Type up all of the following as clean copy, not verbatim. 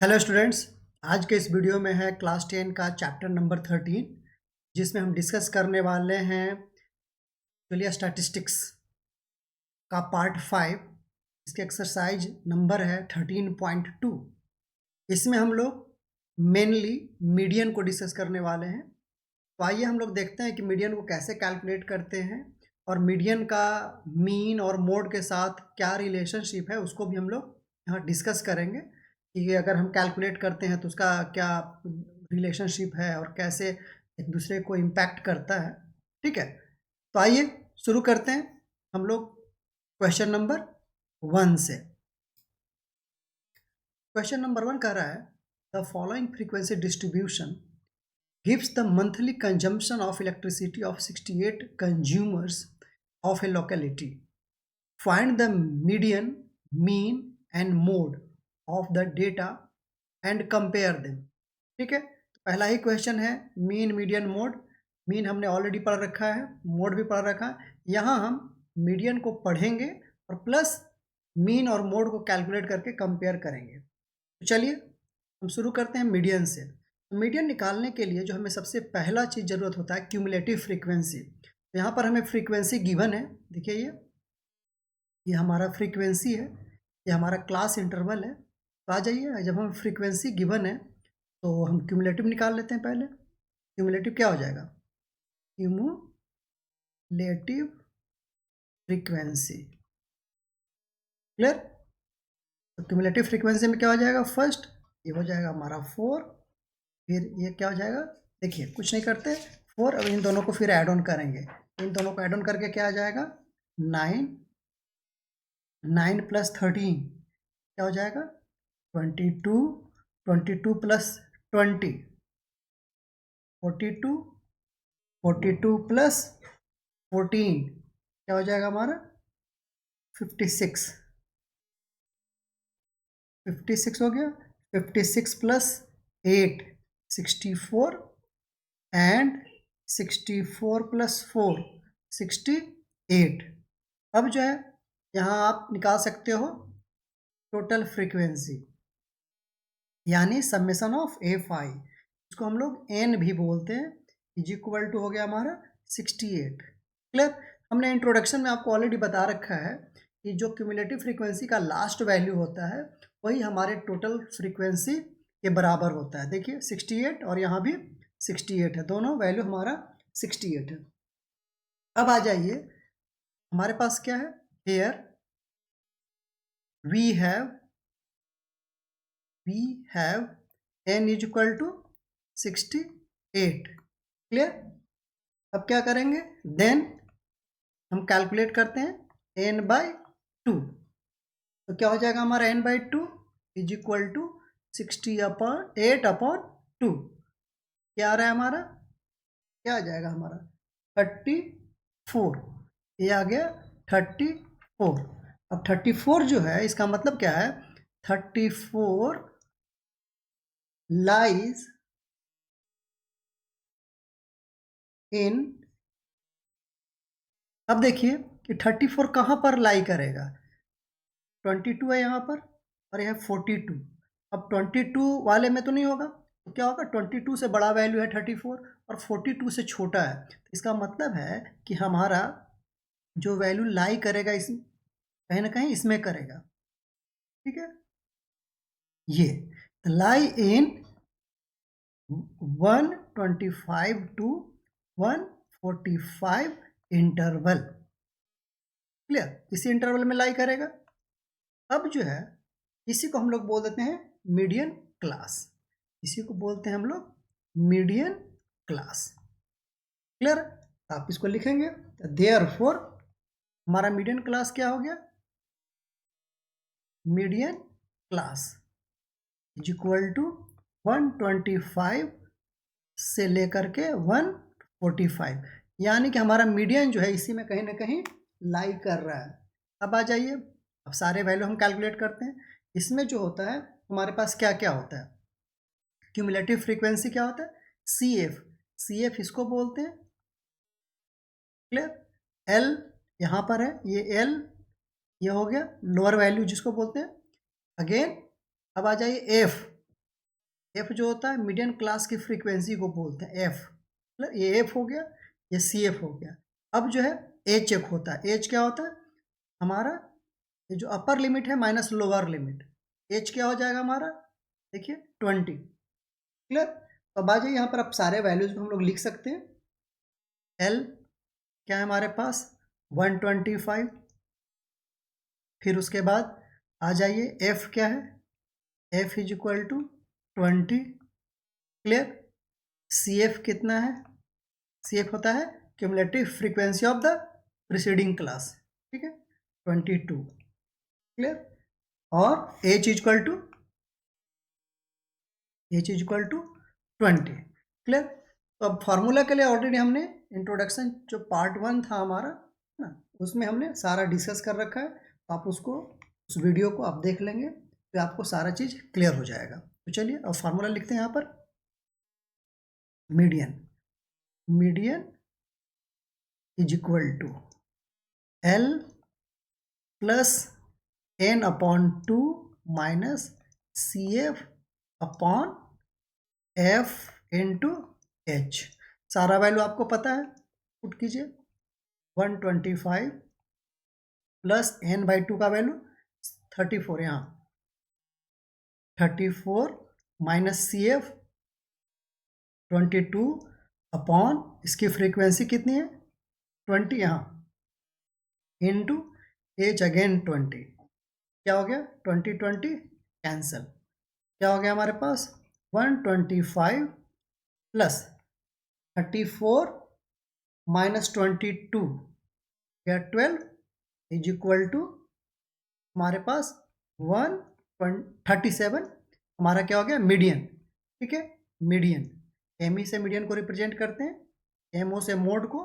Hello students. आज के इस वीडियो में है क्लास 10 का चैप्टर नंबर 13, जिसमें हम डिस्कस करने वाले हैं चलिए स्टैटिस्टिक्स का पार्ट 5। इसके एक्सरसाइज नंबर है 13.2। इसमें हम लोग मेनली मीडियन को डिस्कस करने वाले हैं। तो आइए हम लोग देखते हैं कि मीडियन को कैसे कैलकुलेट करते हैं और मीडियन का मीन और मोड के साथ क्या रिलेशनशिप है उसको भी हम लोग यहाँ डिस्कस करेंगे कि अगर हम कैलकुलेट करते हैं तो उसका क्या रिलेशनशिप है और कैसे एक दूसरे को इम्पैक्ट करता है। ठीक है, तो आइए शुरू करते हैं हम लोग क्वेश्चन नंबर 1 से। क्वेश्चन नंबर 1 कह रहा है the following frequency distribution gives the monthly consumption of electricity of 68 consumers of a locality. Find the median, mean and mode of the data and compare them. ठीक है, तो पहला ही question है mean median mode. Mean हमने already पढ़ रखा है, mode भी पढ़ रखा है। यहाँ हम मीडियन को पढ़ेंगे और प्लस मीन और मोड को कैलकुलेट करके कंपेयर करेंगे। तो चलिए हम शुरू करते हैं मीडियन से। मीडियन निकालने के लिए जो हमें सबसे पहला चीज़ ज़रूरत होता है क्यूमुलेटिव फ्रीक्वेंसी। तो यहाँ पर हमें फ्रीक्वेंसी गिवन है, देखिए ये हमारा फ्रीक्वेंसी है, ये हमारा क्लास इंटरवल है। तो आ जाइए, जब हम फ्रीक्वेंसी गिवन है तो हम क्यूमुलेटिव निकाल लेते हैं। पहले क्यूमुलेटिव क्या हो जाएगा, क्यूमुलेटिव फ्रीक्वेंसी। क्लियर? तो क्यूमुलेटिव फ्रीक्वेंसी में क्या हो जाएगा, फर्स्ट ये हो जाएगा हमारा 4, फिर ये क्या हो जाएगा, देखिए कुछ नहीं करते 4, अब इन दोनों को फिर ऐड ऑन करेंगे। इन दोनों को ऐड ऑन करके क्या आ जाएगा 9, 9 प्लस 13 क्या हो जाएगा 22, 22 प्लस 20 42, 42 प्लस 14 क्या हो जाएगा हमारा 56, 56 हो गया। 56 प्लस 8 64 एंड 64 प्लस 4 68। अब जो है यहाँ आप निकाल सकते हो टोटल फ्रीक्वेंसी, यानी समेशन ऑफ एफ आई, इसको हम लोग एन भी बोलते हैं, इज इक्वल टू हो गया हमारा 68। क्लियर? हमने इंट्रोडक्शन में आपको ऑलरेडी बता रखा है कि जो क्यूमुलेटिव फ्रीक्वेंसी का लास्ट वैल्यू होता है वही हमारे टोटल फ्रीक्वेंसी के बराबर होता है। देखिए 68 और यहाँ भी 68 है, दोनों वैल्यू हमारा 68 है। अब आ जाइए, हमारे पास क्या है, here we have n is equal to 68। Clear? अब क्या करेंगे, देन हम कैलकुलेट करते हैं n बाई 2। तो क्या हो जाएगा हमारा n by 2 is equal to 68/2। क्या आ रहा है हमारा, क्या आ जाएगा हमारा 34, ये आ गया 34। अब 34 जो है इसका मतलब क्या है, 34 लाइज इन, अब देखिए कि 34 कहाँ पर लाई करेगा, 22 है यहाँ पर और यह 42। अब 22 वाले में तो नहीं होगा, तो क्या होगा 22 से बड़ा वैल्यू है 34 और 42 से छोटा है, तो इसका मतलब है कि हमारा जो वैल्यू लाई करेगा इस कहीं ना कहीं इसमें करेगा। ठीक है, ये लाई इन 125 टू 145 इंटरवल। क्लियर? इसी इंटरवल में लाई करेगा। अब जो है इसी को हम लोग बोल देते हैं मीडियन क्लास, इसी को बोलते हैं हम लोग मीडियन क्लास। क्लियर? आप इसको लिखेंगे, देयरफॉर हमारा मीडियन क्लास क्या हो गया, median class is equal to 125 से लेकर के 145, यानी कि हमारा मीडियन जो है इसी में कहीं ना कहीं लाई कर रहा है। अब आ जाइए, अब सारे वैल्यू हम कैलकुलेट करते हैं। इसमें जो होता है हमारे पास क्या क्या होता है, क्यूमुलेटिव फ्रीक्वेंसी क्या होता है, सी एफ इसको बोलते हैं। क्लियर? एल यहाँ पर है, ये एल ये हो गया लोअर वैल्यू जिसको बोलते हैं। अगेन अब आ जाइए एफ, एफ जो होता है मीडियन क्लास की फ्रीक्वेंसी को बोलते हैं एफ, मतलब ये एफ हो गया, ये सी एफ हो गया। अब जो है एच एक होता है, एच क्या होता है हमारा, ये जो अपर लिमिट है माइनस लोअर लिमिट, एच क्या हो जाएगा हमारा, देखिए 20। क्लियर। तो अब आ जाइए यहाँ पर आप सारे वैल्यूज को हम लोग लिख सकते हैं। एल क्या है हमारे पास 125, फिर उसके बाद आ जाइए एफ क्या है, F is equal to 20। Clear. C F कितना है, सी एफ होता है cumulative frequency of the preceding class, ठीक है 22। क्लियर। और H is equal to 20। Clear. तो अब फार्मूला के लिए ऑलरेडी हमने इंट्रोडक्शन जो पार्ट 1 था हमारा ना, उसमें हमने सारा डिस्कस कर रखा है। तो आप उसको, उस वीडियो को आप देख लेंगे तो आपको सारा चीज़ क्लियर हो जाएगा। तो चलिए अब फार्मूला लिखते हैं यहाँ पर। Median is equal to L plus N upon 2 minus C F upon F into H. सारा वैल्यू आपको पता है, पुट कीजिए 125 प्लस एन बाई 2 का वैल्यू 34, यहाँ 34 माइनस सी एफ 22 अपॉन इसकी फ्रीक्वेंसी कितनी है 20, यहाँ इंटू एच अगेन 20। क्या हो गया 20 कैंसल, क्या हो गया हमारे पास 125 प्लस 34 माइनस 22 या 12 इज इक्वल टू हमारे पास 137। हमारा क्या हो गया मीडियन, ठीक है मीडियन, एम ई से मीडियन को रिप्रेजेंट करते हैं, एम ओ से मोड को,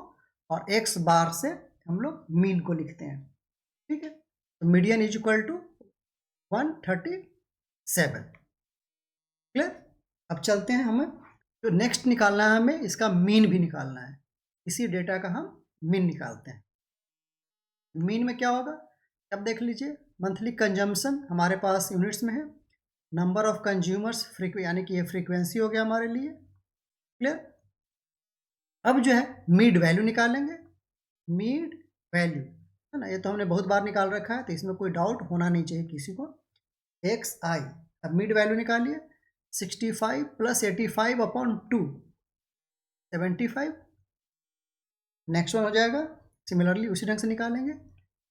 और एक्स बार से हम लोग मीन को लिखते हैं, ठीक है। तो median is equal to 137। Clear. अब चलते हैं, हमें जो नेक्स्ट निकालना है, हमें इसका मीन भी निकालना है। इसी डेटा का हम मीन निकालते हैं। मीन में क्या होगा अब देख लीजिए, मंथली कंजम्पशन हमारे पास यूनिट्स में है, नंबर ऑफ कंज्यूमर्स यानी कि ये फ्रीक्वेंसी हो गया हमारे लिए। क्लियर। अब जो है मीड वैल्यू निकालेंगे, मीड वैल्यू है ना, ये तो हमने बहुत बार निकाल रखा है तो इसमें कोई डाउट होना नहीं चाहिए किसी को। एक्स आई, अब मीड वैल्यू निकालिए 65 प्लस 85 अपॉन 2 75। नेक्स्ट वन हो जाएगा सिमिलरली उसी ढंग से निकालेंगे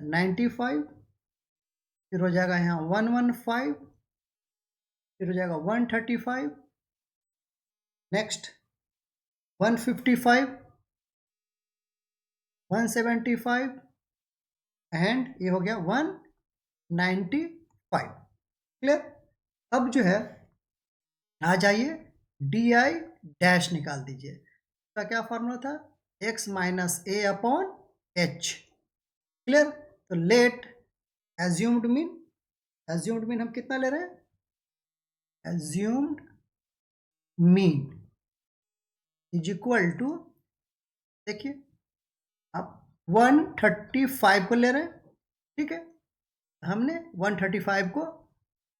95, फिर हो जाएगा यहाँ 115, फिर हो जाएगा 135, नेक्स्ट 155, 175 एंड ये हो गया 195। क्लियर। अब जो है आ जाइए डी आई डैश निकाल दीजिए। इसका क्या फॉर्मूला था, X minus A upon H. Clear. तो let assumed mean, assumed mean हम कितना ले रहे हैं, assumed mean is equal to, देखिए आप 135 को ले रहे हैं, ठीक है हमने 135 को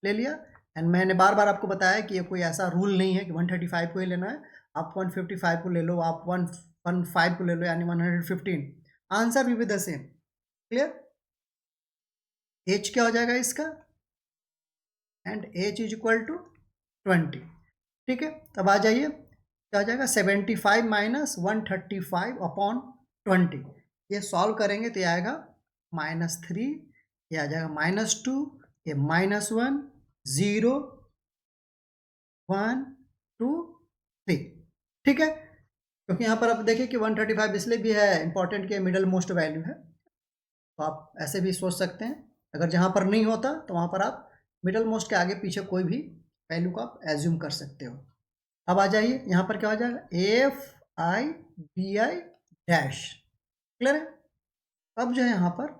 ले लिया। एंड मैंने बार बार आपको बताया कि ये कोई ऐसा रूल नहीं है कि 135 को ही लेना है, आप 155 को ले लो, आप 115 को ले लो, यानी 115, आंसर भी द सेम। क्लियर। एच क्या हो जाएगा इसका, and H is equal to 20, ठीक है। तब आ जाइए क्या हो जाएगा 75 माइनस 135 अपॉन 20, ये सॉल्व करेंगे तो ये आएगा -3, ये आ जाएगा -2, ये -1 0 1 2 3, ठीक है। क्योंकि यहाँ पर आप देखिए कि 135 इसलिए भी है इंपॉर्टेंट कि मिडल मोस्ट वैल्यू है, तो आप ऐसे भी सोच सकते हैं। अगर जहाँ पर नहीं होता तो वहाँ पर आप मिडल मोस्ट के आगे पीछे कोई भी वैल्यू को आप एज्यूम कर सकते हो। अब आ जाइए यहाँ पर क्या हो जाएगा F I D I dash. Clear है। अब जो है यहाँ पर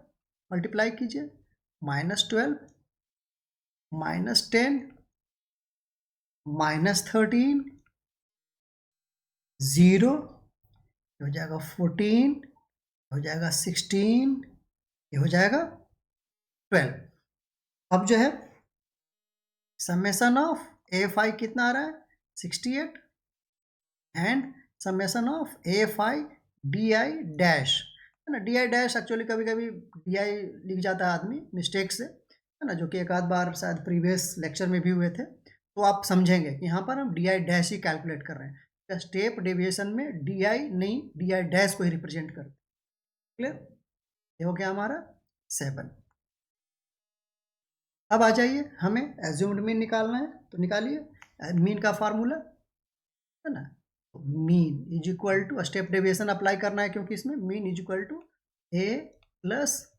मल्टीप्लाई कीजिए -12 -10 -13 0, ये हो जाएगा 14, हो जाएगा 16, ये हो जाएगा 12। अब जो है समेशन ऑफ एफ आई कितना आ रहा है 68 and summation of AFI DI dash, है ना। DI डैश एक्चुअली कभी कभी DI लिख जाता है आदमी मिस्टेक से, है ना, जो कि एक आध बार शायद प्रीवियस लेक्चर में भी हुए थे। तो आप समझेंगे कि यहाँ पर हम DI डैश ही कैलकुलेट कर रहे हैं, स्टेप डेविएशन में DI नहीं DI डैश को ही रिप्रेजेंट कर। क्लियर, ये हो गया हमारा 7। अब आ जाइए, हमें एज्यूम्ड मीन निकालना है, तो निकालिए। मीन का फार्मूला, है ना, mean is equal to, step deviation apply करना है क्योंकि इसमें mean is equal to A plus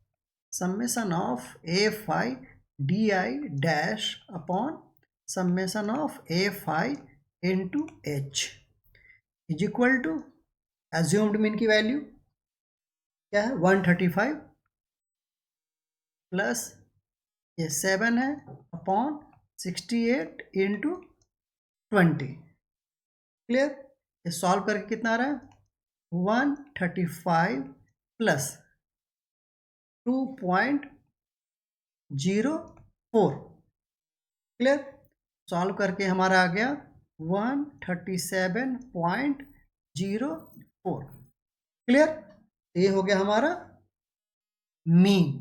summation of AFI DI dash upon summation of AFI into H is equal to assumed mean की value क्या है 135 plus ये 7 है upon 68 into 20। Clear, ये सॉल्व करके कितना आ रहा है 135 प्लस 2.04। क्लियर, सॉल्व करके हमारा आ गया 137.04। क्लियर, ये हो गया हमारा मीन।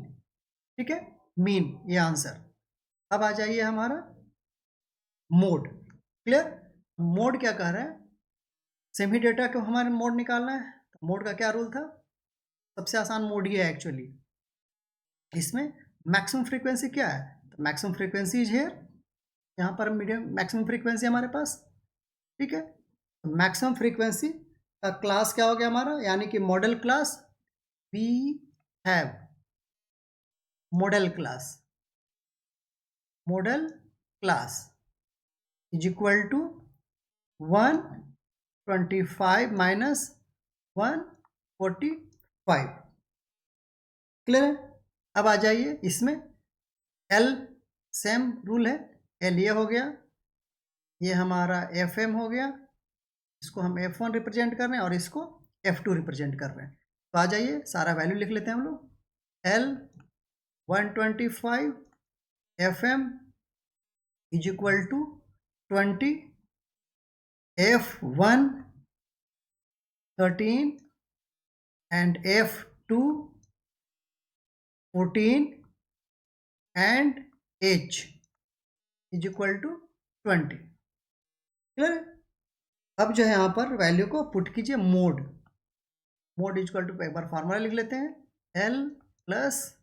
ठीक है, मीन ये आंसर। अब आ जाइए हमारा मोड। क्लियर, मोड क्या कह रहा है, सेमी डेटा को हमारे मोड निकालना है। तो मोड का क्या रूल था, सबसे आसान मोड ही है एक्चुअली। इसमें मैक्सिमम फ्रीक्वेंसी क्या है, तो मैक्सिमम फ्रीक्वेंसी इज हियर, यहाँ पर मीडियम मैक्सिमम फ्रीक्वेंसी हमारे पास। ठीक है, तो मैक्सिमम फ्रीक्वेंसी का क्लास क्या हो गया हमारा, यानी कि modal class. We have modal class is equal to 125 minus 145। Clear है, अब आ जाइए इसमें L सेम रूल है, L ये हो गया, ये हमारा FM हो गया, इसको हम F1 रिप्रेजेंट कर रहे हैं और इसको F2 रिप्रेजेंट कर रहे हैं। तो आ जाइए सारा वैल्यू लिख लेते हैं हम लोग। L 125 FM is equal to 20, F1 13 and F2 14 and H is equal to 20। Clear, अब जो है यहाँ पर वैल्यू को पुट कीजिए मोड इज इक्वल टू, एक बार फार्मूला लिख लेते हैं, L plus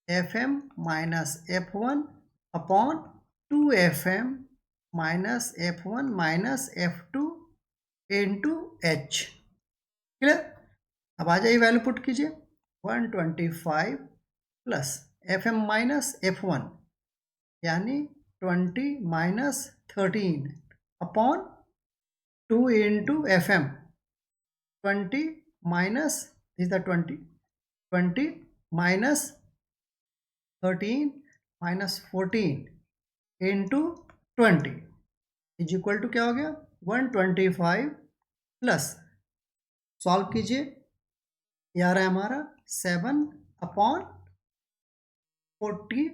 FM minus F1 upon 2FM minus F1 minus F2 into H। Clear, अब आ जाइए वैल्यू पुट कीजिए 125 प्लस FM माइनस F1 यानी 20 minus 13 upon 2 into FM 20 minus is the 20 minus 13 minus 14 into 20 is equal to क्या हो गया 125 plus, solve कीजिए, ये आ रहा है हमारा 7 अपॉन 40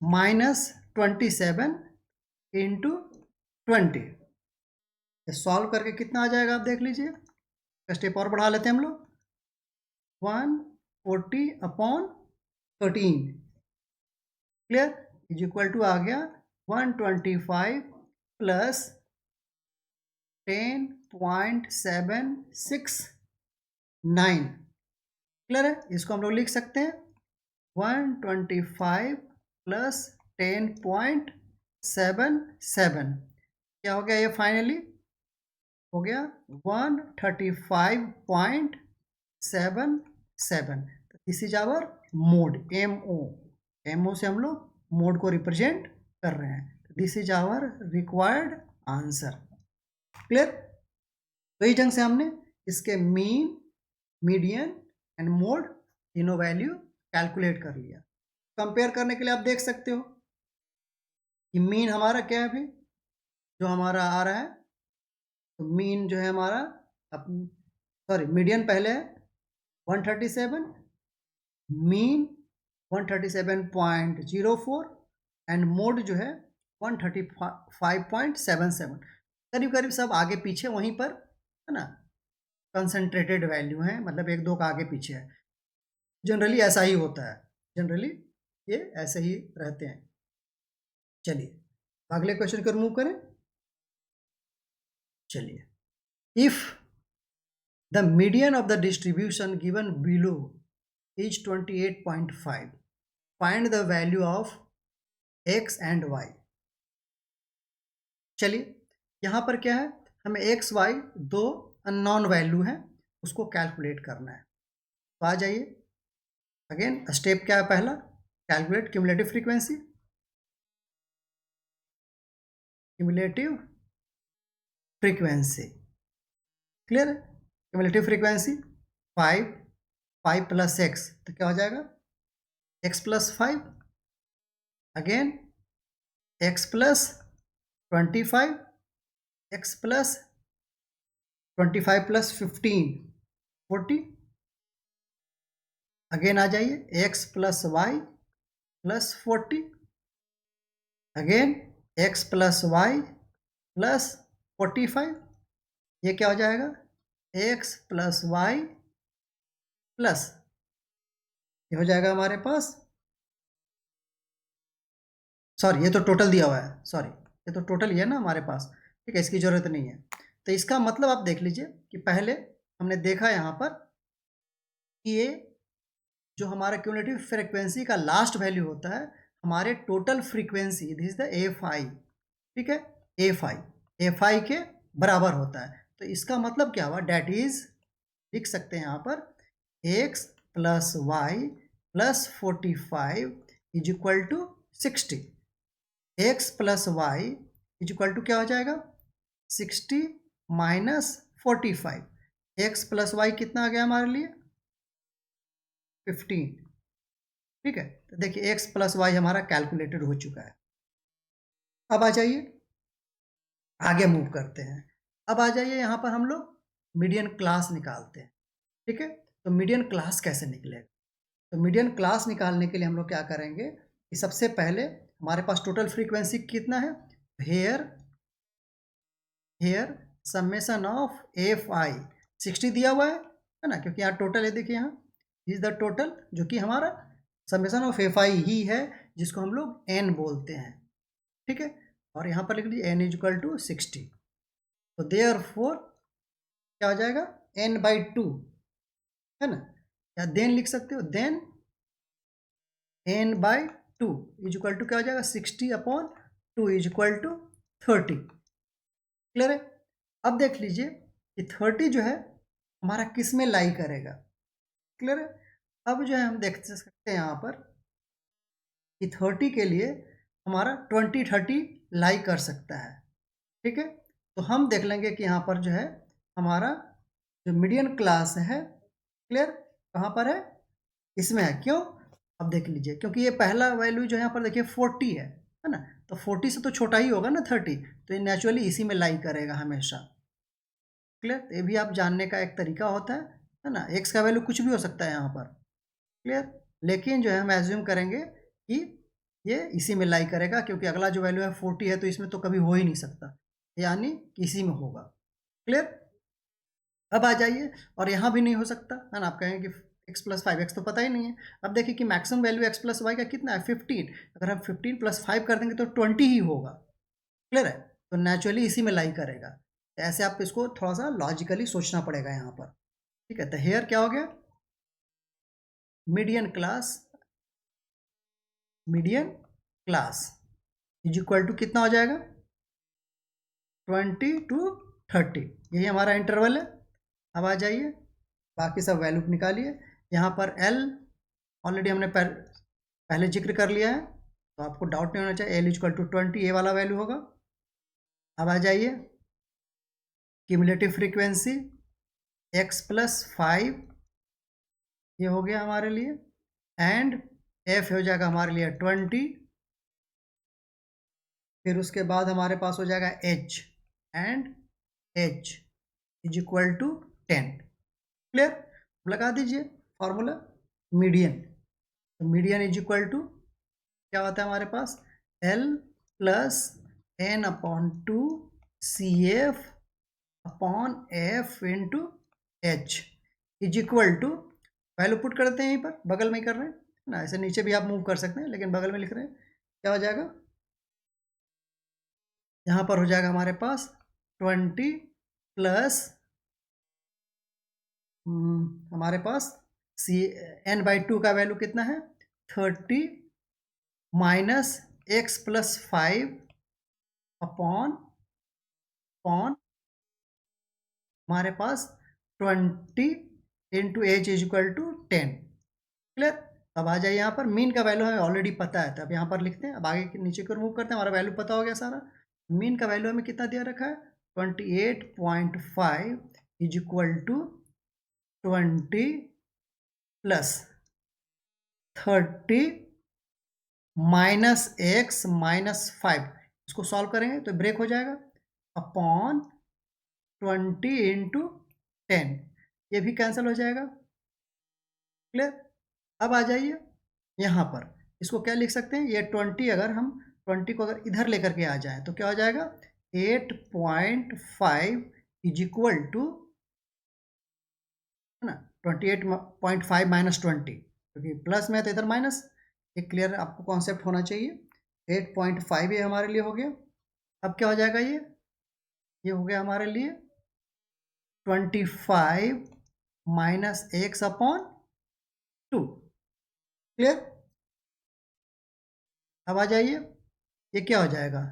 माइनस 27 इंटू 20। सॉल्व करके कितना आ जाएगा आप देख लीजिए, स्टेप और बढ़ा लेते हैं हम लोग, 140 upon 13। Clear, is equal to आ गया 125 प्लस 10.769। क्लियर है, इसको हम लोग लिख सकते हैं 125 प्लस 10.77। क्या हो गया ये फाइनली हो गया 135.77। This is our mode, MO से हम लोग मोड को रिप्रेजेंट कर रहे हैं। This is our required answer. Clear, तो इस ढंग से हमने इसके मीन, मीडियन एंड मोड तीनों वैल्यू कैलकुलेट कर लिया। कंपेयर करने के लिए आप देख सकते हो कि मीन हमारा क्या है, अभी जो हमारा आ रहा है, तो मीन जो है हमारा, सॉरी मीडियन पहले है 137, मीन 137.04 एंड मोड जो है 135.77, करीब करीब सब आगे पीछे वहीं पर है ना, कंसंट्रेटेड वैल्यू हैं, मतलब एक दो का आगे पीछे है। जनरली ऐसा ही होता है, जनरली ये ऐसे ही रहते हैं। चलिए अगले क्वेश्चन को मूव करें। चलिए, if the median of the distribution given below is 28.5, find the value of x and y। चलिए यहाँ पर क्या है, हमें x y दो अननोन वैल्यू हैं, उसको कैलकुलेट करना है। तो आ जाइए, अगेन स्टेप क्या है, पहला calculate cumulative frequency. Cumulative frequency clear है, क्यूमुलेटिव फ्रीक्वेंसी 5 प्लस x, तो क्या हो जाएगा x plus 5, again x plus 25, x plus 25 plus 15 40, again आ जाइए x plus y plus 40, again x plus y plus 45, ये क्या हो जाएगा x प्लस y प्लस, ये हो जाएगा हमारे पास, सॉरी ये तो टोटल दिया हुआ है, सॉरी ये तो टोटल ही है ना हमारे पास, ठीक है, इसकी ज़रूरत नहीं है। तो इसका मतलब आप देख लीजिए कि पहले हमने देखा यहाँ पर कि ये जो हमारा क्यूमुलेटिव फ्रीक्वेंसी का लास्ट वैल्यू होता है हमारे total frequency, this is the F I, ठीक है, एफ आई के बराबर होता है। तो इसका मतलब क्या हुआ, डैट इज लिख सकते हैं यहाँ पर x plus Y plus 45 is equal to 60। X plus Y is equal to क्या हो जाएगा 60 माइनस 45, एक्स प्लस वाई कितना आ गया हमारे लिए 15, ठीक है। तो देखिए x प्लस वाई हमारा कैलकुलेटेड हो चुका है। अब आ जाइए आगे मूव करते हैं। अब आ जाइए यहाँ पर हम लोग मीडियन क्लास निकालते हैं, ठीक है। तो मीडियन क्लास कैसे निकलेगा, तो मीडियन क्लास निकालने के लिए हम लोग क्या करेंगे कि सबसे पहले हमारे पास टोटल फ्रीक्वेंसी कितना है, here summation of F I 60 दिया हुआ है ना, क्योंकि यहाँ टोटल है, देखिए यहाँ इज द टोटल, जो कि हमारा समेशन ऑफ एफ आई ही है, जिसको हम लोग एन बोलते हैं, ठीक है। और यहाँ पर लिख लीजिए एन इज इक्वल टू 60। तो देयरफॉर क्या हो जाएगा n/2, है ना, या देन लिख सकते हो, then n/2 is equal to क्या हो जाएगा 60/2 इज इक्वल टू 30। क्लियर है। अब देख लीजिए कि 30 जो है हमारा किस में लाई करेगा, क्लियर है। अब जो है हम देख सकते हैं यहाँ पर कि 30 के लिए हमारा 20-30 लाई कर सकता है, ठीक है। तो हम देख लेंगे कि यहाँ पर जो है हमारा जो मीडियन क्लास है, क्लियर, कहाँ पर है, इसमें है। क्यों, अब देख लीजिए, क्योंकि ये पहला वैल्यू जो है यहाँ पर देखिए 40 है ना, तो 40 से तो छोटा ही होगा ना 30, तो ये नेचुरली इसी में लाई करेगा हमेशा, क्लियर। ये भी आप जानने का एक तरीका होता है ना, एक्स का वैल्यू कुछ भी हो सकता है यहाँ पर, क्लियर, लेकिन जो है हम एज्यूम करेंगे कि ये इसी में लाई करेगा, क्योंकि अगला जो वैल्यू है 40 है, तो इसमें तो कभी हो ही नहीं सकता, यानी इसी में होगा, क्लियर। अब आ जाइए, और यहाँ भी नहीं हो सकता है ना, आप कहेंगे कि x प्लस 5x तो पता ही नहीं है। अब देखिए कि maximum value x plus y का कितना है 15, अगर हम 15 प्लस 5 कर देंगे तो 20 ही होगा, क्लियर है। तो नेचुरली इसी में लाई करेगा। तो ऐसे आप इसको थोड़ा सा लॉजिकली सोचना पड़ेगा यहाँ पर, ठीक है। तो हेयर क्या हो गया, median class is equal to कितना हो जाएगा 20 to 30, यही हमारा इंटरवल है। अब आ जाइए बाकी सब वैल्यू निकालिए। यहाँ पर L ऑलरेडी हमने पहले जिक्र कर लिया है, तो आपको डाउट नहीं होना चाहिए, L इक्वल टू 20 ये वाला वैल्यू होगा। अब आ जाइए क्यूमुलेटिव फ्रीक्वेंसी x प्लस 5 ये हो गया हमारे लिए, एंड F हो जाएगा हमारे लिए 20, फिर उसके बाद हमारे पास हो जाएगा H, and H is equal to 10, clear. लगा दीजिए फॉर्मूला मीडियन, तो मीडियन इज इक्वल टू क्या होता है हमारे पास L plus n upon 2 CF upon F into H is equal to, value put करते हैं यहीं पर, बगल में ही कर रहे हैं ना, ऐसे नीचे भी आप मूव कर सकते हैं लेकिन बगल में लिख रहे हैं। क्या हो जाएगा, यहाँ पर हो जाएगा हमारे पास 20 प्लस हमारे पास n/2 का वैल्यू कितना है 30 minus x plus 5 upon upon हमारे पास 20 into H is equal to 10। Clear. अब आ जाइए यहाँ पर, मीन का वैल्यू हमें ऑलरेडी पता है तो अब यहाँ पर लिखते हैं। अब आगे नीचे को मूव करते हैं, हमारा वैल्यू पता हो गया सारा। मीन का वैल्यू हमें कितना दिया रखा है 28.5 is equal to 20 plus 30 minus x minus 5, इसको सॉल्व करेंगे तो ब्रेक हो जाएगा अपॉन 20 इंटू 10, ये भी कैंसिल हो जाएगा। क्लियर। अब आ जाइए यहाँ पर, इसको क्या लिख सकते हैं, ये 20 अगर हम 20 को अगर इधर लेकर के आ जाए तो क्या हो जाएगा 8.5 इज इक्वल टू, है ना, 28.5 माइनस 20, क्योंकि प्लस में है तो इधर माइनस, ये क्लियर आपको कॉन्सेप्ट होना चाहिए। 8.5 ये हमारे लिए हो गया। अब क्या हो जाएगा, ये हो गया हमारे लिए 25 माइनस एक्स अपॉन 2। क्लियर। अब आ जाइए, ये क्या हो जाएगा,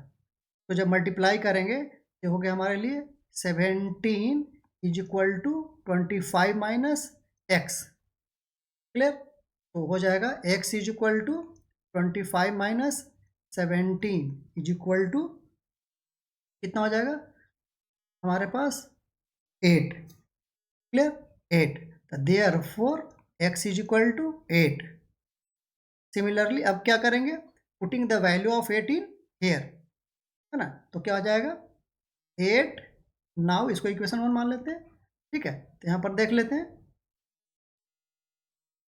तो जब मल्टीप्लाई करेंगे ये हो गया हमारे लिए 17 is equal to 25 minus x. Clear. तो हो जाएगा x is equal to 25 minus 17 is equal to कितना हो जाएगा हमारे पास 8। Clear. 8, therefore x is equal to 8। Similarly अब क्या करेंगे, putting the value of 8 in here, है ना, तो क्या हो जाएगा 8। नाउ इसको इक्वेशन 1 मान लेते हैं। ठीक है, तो यहाँ पर देख लेते हैं,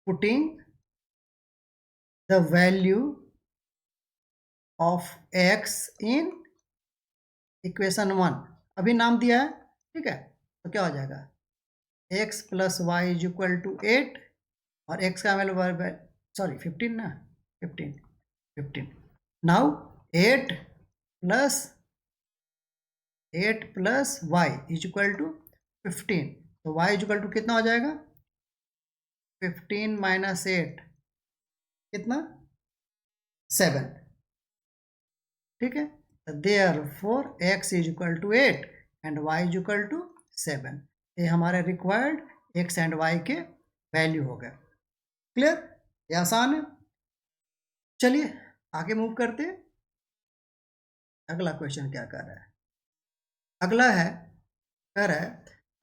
putting the value of x in equation 1, अभी नाम दिया है। ठीक है, तो क्या हो जाएगा x plus Y is equal to 8 और x का वैल्यू सॉरी 15 ना, 15 now 8 plus Y is equal to 15, तो y इज इक्वल टू कितना हो जाएगा 15 माइनस 8 कितना 7। ठीक है, therefore x is equal to 8 and y is equal to 7। ये हमारे रिक्वायर्ड x एंड y के वैल्यू हो गए। क्लियर, ये आसान है। चलिए आगे मूव करते हैं। अगला क्वेश्चन क्या कर रहा है, अगला है कह रहा है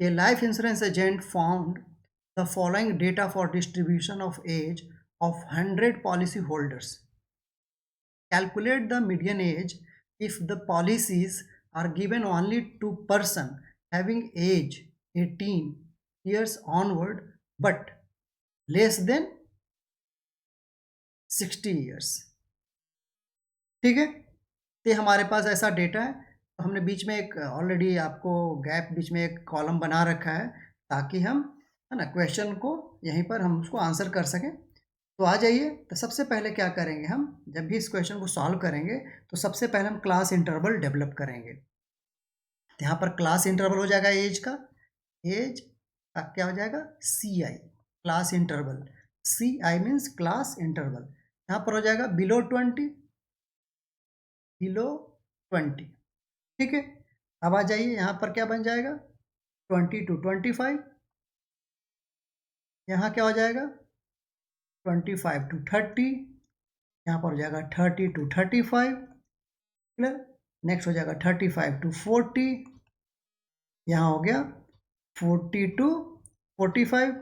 कि life insurance agent found the following data for distribution of age of 100 policy holders. Calculate the median age if the policies are given only to person having age 18 years onward but less than 60 years। ठीक है, तो हमारे पास ऐसा data है, तो हमने बीच में एक ऑलरेडी आपको गैप बीच में एक कॉलम बना रखा है ताकि हम, है ना, क्वेश्चन को यहीं पर हम उसको आंसर कर सकें। तो आ जाइए, तो सबसे पहले क्या करेंगे, हम जब भी इस क्वेश्चन को सॉल्व करेंगे तो सबसे पहले हम क्लास इंटरवल डेवलप करेंगे। तो यहाँ पर क्लास इंटरवल हो जाएगा एज का का क्या हो जाएगा CI, class interval. CI means class interval. यहाँ पर हो जाएगा बिलो 20। ठीक है, अब आ जाइए यहाँ पर क्या बन जाएगा 20 to 25। यहाँ क्या हो जाएगा 25 to 30। यहाँ पर हो जाएगा 30 to 35। क्लियर। नेक्स्ट हो जाएगा 35 to 40। यहाँ हो गया 40 to 45।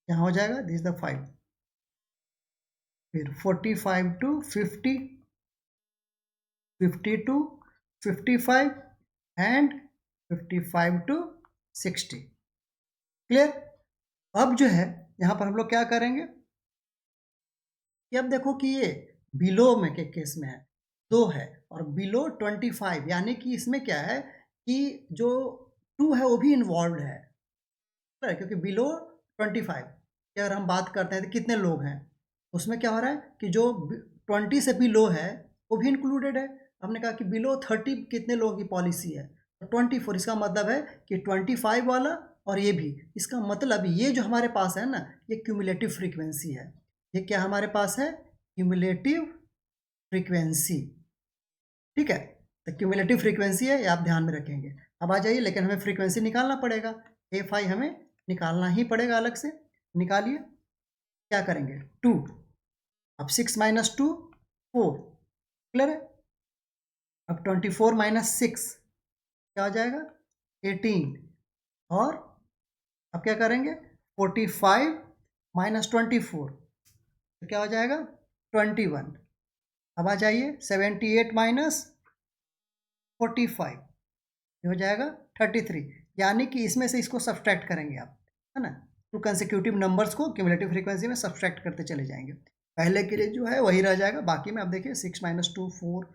यहाँ हो जाएगा दिस द 5। फिर 45 to 50, 50 to 55 and 55 to 60। Clear. अब जो है यहाँ पर हम लोग क्या करेंगे कि अब देखो कि ये बिलो में के केस में है, 2 है और बिलो 25, यानी कि इसमें क्या है कि जो 2 है वो भी इन्वॉल्व है, क्योंकि बिलो 25 की अगर हम बात करते हैं तो कितने लोग हैं, उसमें क्या हो रहा है कि जो 20 से बिलो है वो भी इंक्लूडेड है। हमने कहा कि बिलो 30 कितने लोगों की पॉलिसी है, तो 24, इसका मतलब है कि 25 वाला और ये भी, इसका मतलब ये जो हमारे पास है ना, ये क्यूमुलेटिव फ्रीक्वेंसी है। ये क्या हमारे पास है, क्यूमुलेटिव फ्रीक्वेंसी, ठीक है। तो क्यूमुलेटिव फ्रीक्वेंसी है, ये आप ध्यान में रखेंगे। अब आ जाइए, लेकिन हमें फ्रीक्वेंसी निकालना पड़ेगा, एफ आई हमें निकालना ही पड़ेगा अलग से। निकालिए, क्या करेंगे, 2, अब 6 माइनस 2 4, क्लियर है। अब 24 माइनस 6 क्या हो जाएगा, 18, और अब क्या करेंगे, 45 माइनस 24 तो क्या हो जाएगा, 21। अब आ जाइए, 78 माइनस 45 ये हो जाएगा 33, यानी कि इसमें से इसको सब्सट्रैक्ट करेंगे आप, है ना। टू कंसेक्यूटिव नंबर्स को क्यूमुलेटिव फ्रीक्वेंसी में सब्सट्रैक्ट करते चले जाएंगे। पहले के लिए जो है वही रह जाएगा, बाकी में आप देखिए 6 minus 2 4,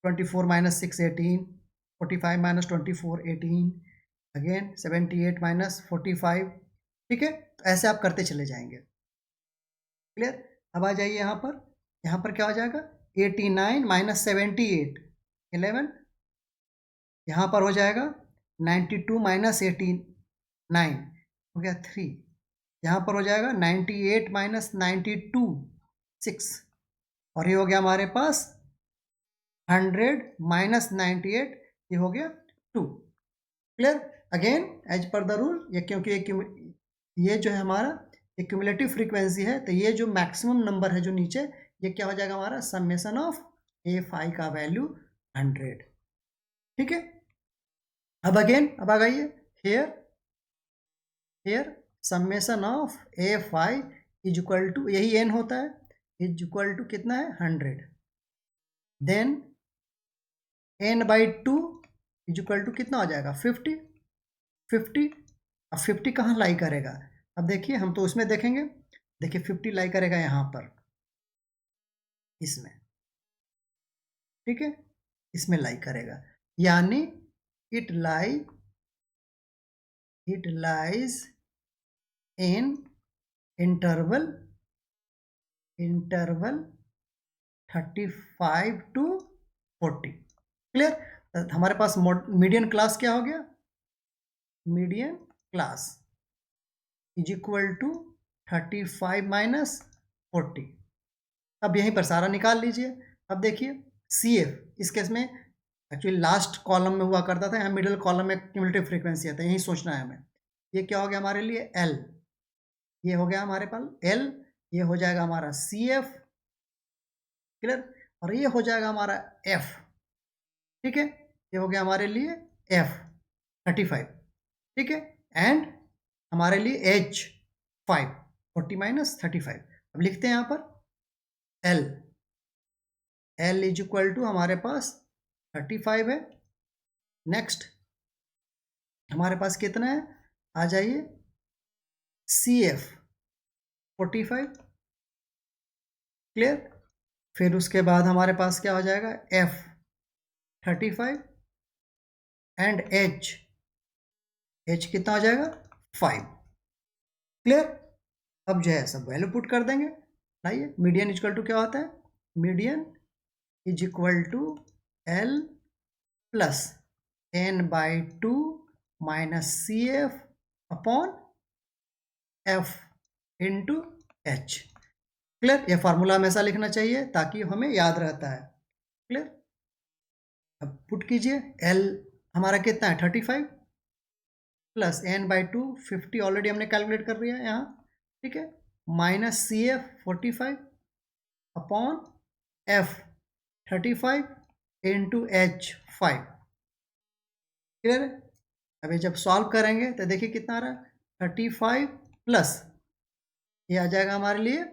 24 minus 6 18, 45 minus 24 18, again 78 minus 45, ठीक है। तो ऐसे आप करते चले जाएंगे, क्लियर। अब आ जाइए यहाँ पर क्या हो जाएगा, 89 माइनस 78 11, यहाँ पर हो जाएगा 92 माइनस 18 9 हो गया 3, यहाँ पर हो जाएगा 98 माइनस 92 6, और ये हो गया हमारे पास 100 माइनस 98, ये हो गया 2, clear. Again as per the rule, ये क्योंकि ये जो है हमारा एक क्यूमुलेटिव फ्रीक्वेंसी है, तो ये जो मैक्सिमम नंबर है जो नीचे, ये क्या हो जाएगा हमारा समेशन ऑफ ए फाई का वैल्यू 100, ठीक है। अब अगेन अब आ गई, here summation of F I is equal to, यही एन होता है, इज इक्वल टू कितना है 100, then N by 2 is equal to कितना हो जाएगा 50, 50। अब 50 कहाँ लाई करेगा, अब देखिए हम तो उसमें देखेंगे, देखिए 50 लाई करेगा यहाँ पर, इसमें, ठीक है, इसमें लाई करेगा, यानी it lies in interval 35 to 40, clear. हमारे पास मीडियन क्लास क्या हो गया, median class is equal to 35 minus 40। अब यहीं पर सारा निकाल लीजिए। अब देखिए सी एफ, इस केस में एक्चुअली लास्ट कॉलम में हुआ करता था, यहाँ मिडिल कॉलम में क्यूमुलेटिव फ्रीक्वेंसी है, तो यही सोचना है हमें। ये क्या हो गया हमारे लिए, एल, ये हो गया हमारे पास एल, ये हो जाएगा हमारा सी एफ, क्लियर, और ये हो जाएगा हमारा एफ, ठीक है, ये हो गया हमारे लिए एफ 35, ठीक है, एंड हमारे लिए एच 5 40 माइनस 35। अब लिखते हैं यहाँ पर L, L is equal to हमारे पास 35 है, नेक्स्ट हमारे पास कितना है, आ जाइए सी एफ 45, क्लियर। फिर उसके बाद हमारे पास क्या हो जाएगा, एफ 35 एंड एच, एच कितना हो जाएगा 5, क्लियर। अब जो है सब वैल्यू पुट कर देंगे। आइए, मीडियन इक्वल टू क्या होता है, median is equal to L plus N by 2 minus C F upon F into H, clear. ये फार्मूला हमेशा लिखना चाहिए ताकि हमें याद रहता है, क्लियर। अब पुट कीजिए, एल हमारा कितना है 35 प्लस एन बाई 2 50 ऑलरेडी हमने कैलकुलेट कर लिया है यहाँ, ठीक है, minus C F 45 upon F 35 into H 5, clear है। अभी जब सॉल्व करेंगे तो देखिए कितना आ रहा है 35 प्लस ये आ जाएगा हमारे लिए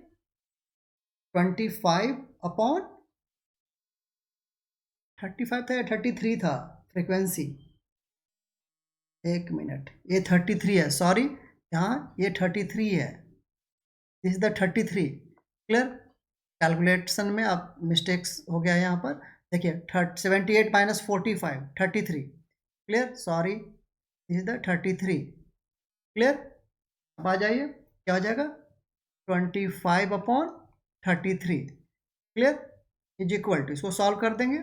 25 अपॉन 35 था या 33 था फ्रीक्वेंसी, एक मिनट, ये 33 है, सॉरी, यहाँ ये 33 है, this is the 33, clear. Calculation में आप मिस्टेक्स हो गया है यहाँ पर। देखिए 78 minus 45 33, clear, sorry this is the 33, clear. अब आ जाइए, क्या हो जाएगा 25/33, क्लियर, इज इक्वल टू, इसको सॉल्व कर देंगे।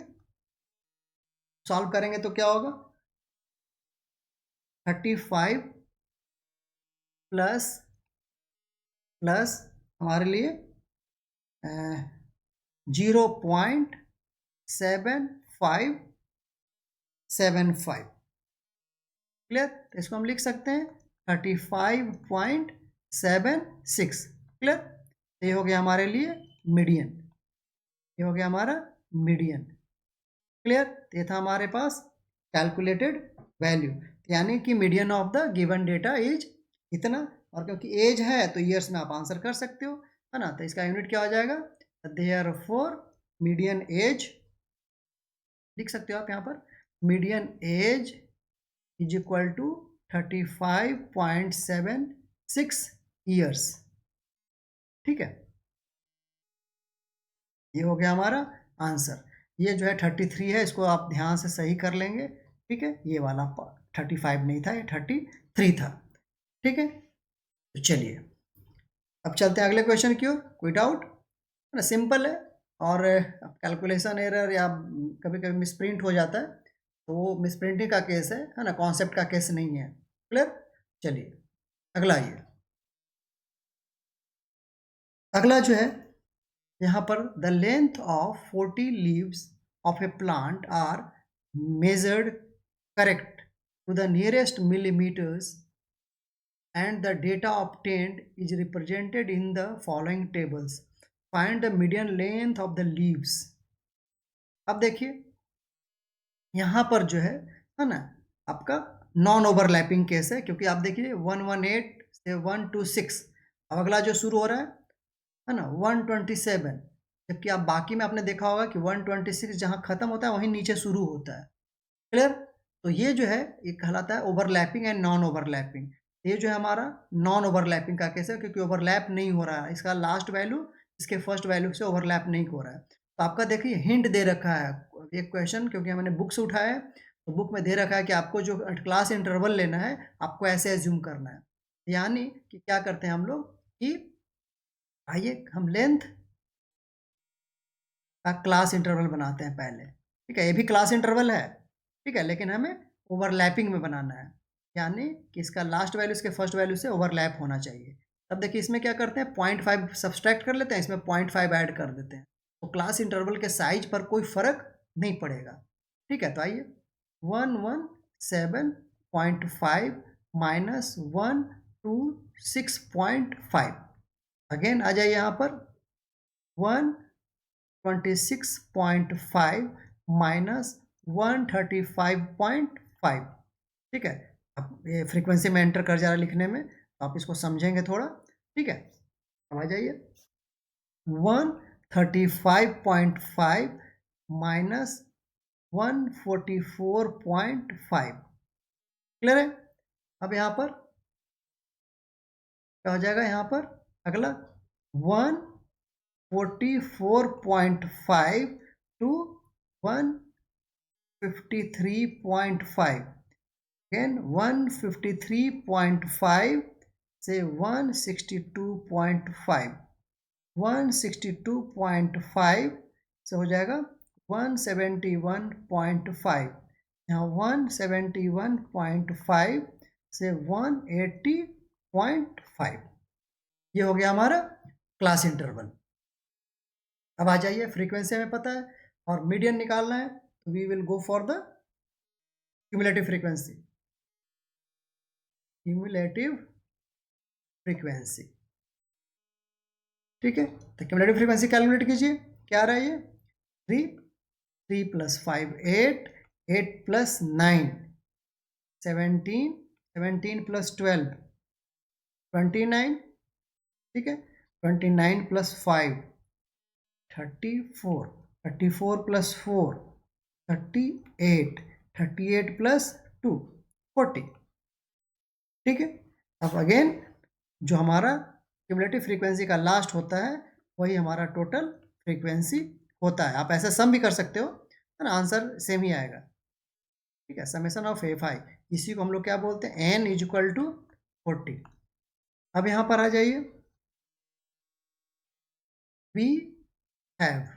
सॉल्व करेंगे तो क्या होगा 35 प्लस प्लस हमारे लिए 0.7575, क्लियर। तो इसको हम लिख सकते हैं 35.76, क्लियर। ये हो गया हमारे लिए मीडियन, ये हो गया हमारा मीडियन, क्लियर। ये था हमारे पास कैलकुलेटेड वैल्यू, यानी कि median of the given data is इतना। और क्योंकि एज है तो ईयर्स में आप आंसर कर सकते हो, है ना। तो इसका यूनिट क्या हो जाएगा, देयरफॉर मीडियन एज, लिख सकते हो आप यहाँ पर, median age is equal to 35.76 years, ठीक है। ये हो गया हमारा आंसर। ये जो है 33 है, इसको आप ध्यान से सही कर लेंगे, ठीक है। ये वाला 35 नहीं था, ये 33 था, ठीक है। तो चलिए अब चलते हैं अगले क्वेश्चन की ओर। कोई डाउट, है ना, सिंपल है। और कैलकुलेशन एरर या कभी कभी मिसप्रिंट हो जाता है, तो वो मिसप्रिंटिंग का केस है ना, कॉन्सेप्ट का केस नहीं है, क्लियर। चलिए अगला, ये अगला जो है यहाँ पर, the length of 40 leaves of a plant are measured correct to the nearest millimetres and the data obtained is represented in the following tables. Find the median length of the leaves. अब देखिए यहाँ पर जो है ना, आपका non overlapping case है, क्योंकि आप देखिए 118 से 126, अब अगला जो शुरू हो रहा है ना 127, जबकि आप बाकी में आपने देखा होगा कि 126 जहाँ खत्म होता है वहीं नीचे शुरू होता है, क्लियर। तो ये जो है ये कहलाता है ओवरलैपिंग एंड नॉन ओवरलैपिंग। ये जो है हमारा नॉन ओवरलैपिंग का केस है, क्योंकि ओवरलैप नहीं हो रहा है, इसका लास्ट वैल्यू इसके फर्स्ट वैल्यू से ओवरलैप नहीं हो रहा है। तो आपका देखिए हिंट दे रखा है एक क्वेश्चन, क्योंकि मैंने बुक से उठाया है, तो बुक में दे रखा है कि आपको जो क्लास इंटरवल लेना है आपको ऐसे एज्यूम करना है। यानी कि क्या करते हैं हम लोग कि आइए हम लेंथ का क्लास इंटरवल बनाते हैं पहले, ठीक है। ये भी क्लास इंटरवल है, ठीक है, लेकिन हमें ओवरलैपिंग में बनाना है, यानी कि इसका लास्ट वैल्यू इसके फर्स्ट वैल्यू से ओवरलैप होना चाहिए। तब देखिए इसमें क्या करते हैं 0.5 सब्सट्रैक्ट कर लेते हैं, इसमें 0.5 ऐड कर देते हैं, तो क्लास इंटरवल के साइज पर कोई फर्क नहीं पड़ेगा, ठीक है। तो आइए 117.5 माइनस 126.5, अगेन आ जाइए यहाँ पर 126.5 माइनस 135.5, ठीक है। अब ये फ्रीक्वेंसी में एंटर कर जा रहा है लिखने में, तो आप इसको समझेंगे थोड़ा, ठीक है। अब आ जाइए 135.5 माइनस 144.5, क्लियर है। अब यहाँ पर क्या हो जाएगा, यहाँ पर अगला 144.5 टू 153.5, again 153.5 से 162.5, 162.5 से हो जाएगा 171.5, यहाँ 171.5 से 180.5, ये हो गया हमारा क्लास इंटरवल। अब आ जाइए फ्रीक्वेंसी हमें पता है और मीडियन निकालना है, तो we will go for the cumulative frequency, cumulative frequency, ठीक है। तो क्यूमुलेटिव फ्रीक्वेंसी कैलकुलेट कीजिए, क्या आ रहा है ये 3 प्लस 5 8, 8 प्लस 9 17, 17 प्लस 12 29, ठीक है। 29 प्लस 5 34, 34 प्लस 4 38, 38 प्लस 2 40, ठीक है। अब अगेन जो हमारा क्यूमुलेटिव फ्रीक्वेंसी का लास्ट होता है वही हमारा टोटल फ्रीक्वेंसी होता है। आप ऐसा सम भी कर सकते हो, है ना, आंसर सेम ही आएगा। ठीक है, समेशन ऑफ एफ आई, इसी को हम लोग क्या बोलते हैं, एन इज इक्वल टू 40। अब यहाँ पर आ जाइए, we have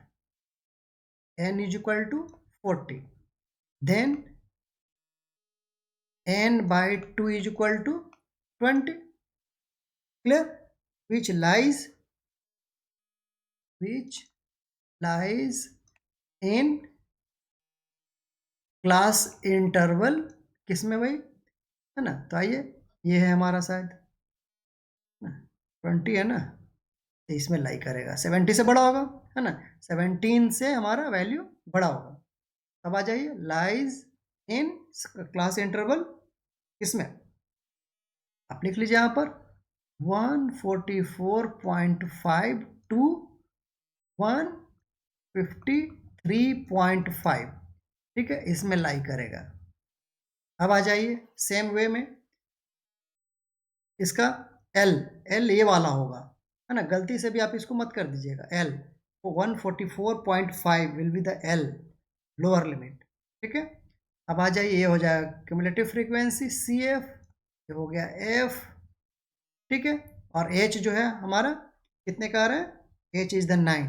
n is equal to 40, then n by 2 is equal to 20, clear, which lies in class interval किसमें भाई, है ना। तो आइए, ये है हमारा शायद 20 है ना, तो इसमें लाई करेगा, 70 से बड़ा होगा, है ना, 17 से हमारा वैल्यू बड़ा होगा। अब आ जाइए, लाइज इन क्लास इंटरवल किसमें, आप लिख लीजिए यहाँ पर 144.5 टू 153.5, ठीक है, इसमें लाई करेगा। अब आ जाइए सेम वे में, इसका एल ये वाला होगा, है ना, गलती से भी आप इसको मत कर दीजिएगा, L 144.5 will be the L lower limit, ठीक है। अब आ जाइए, ये हो जाएगा क्यूमुलेटिव फ्रीक्वेंसी सी एफ, ये हो गया एफ, ठीक है, और एच जो है हमारा कितने का आ रहा है, एच इज द 9,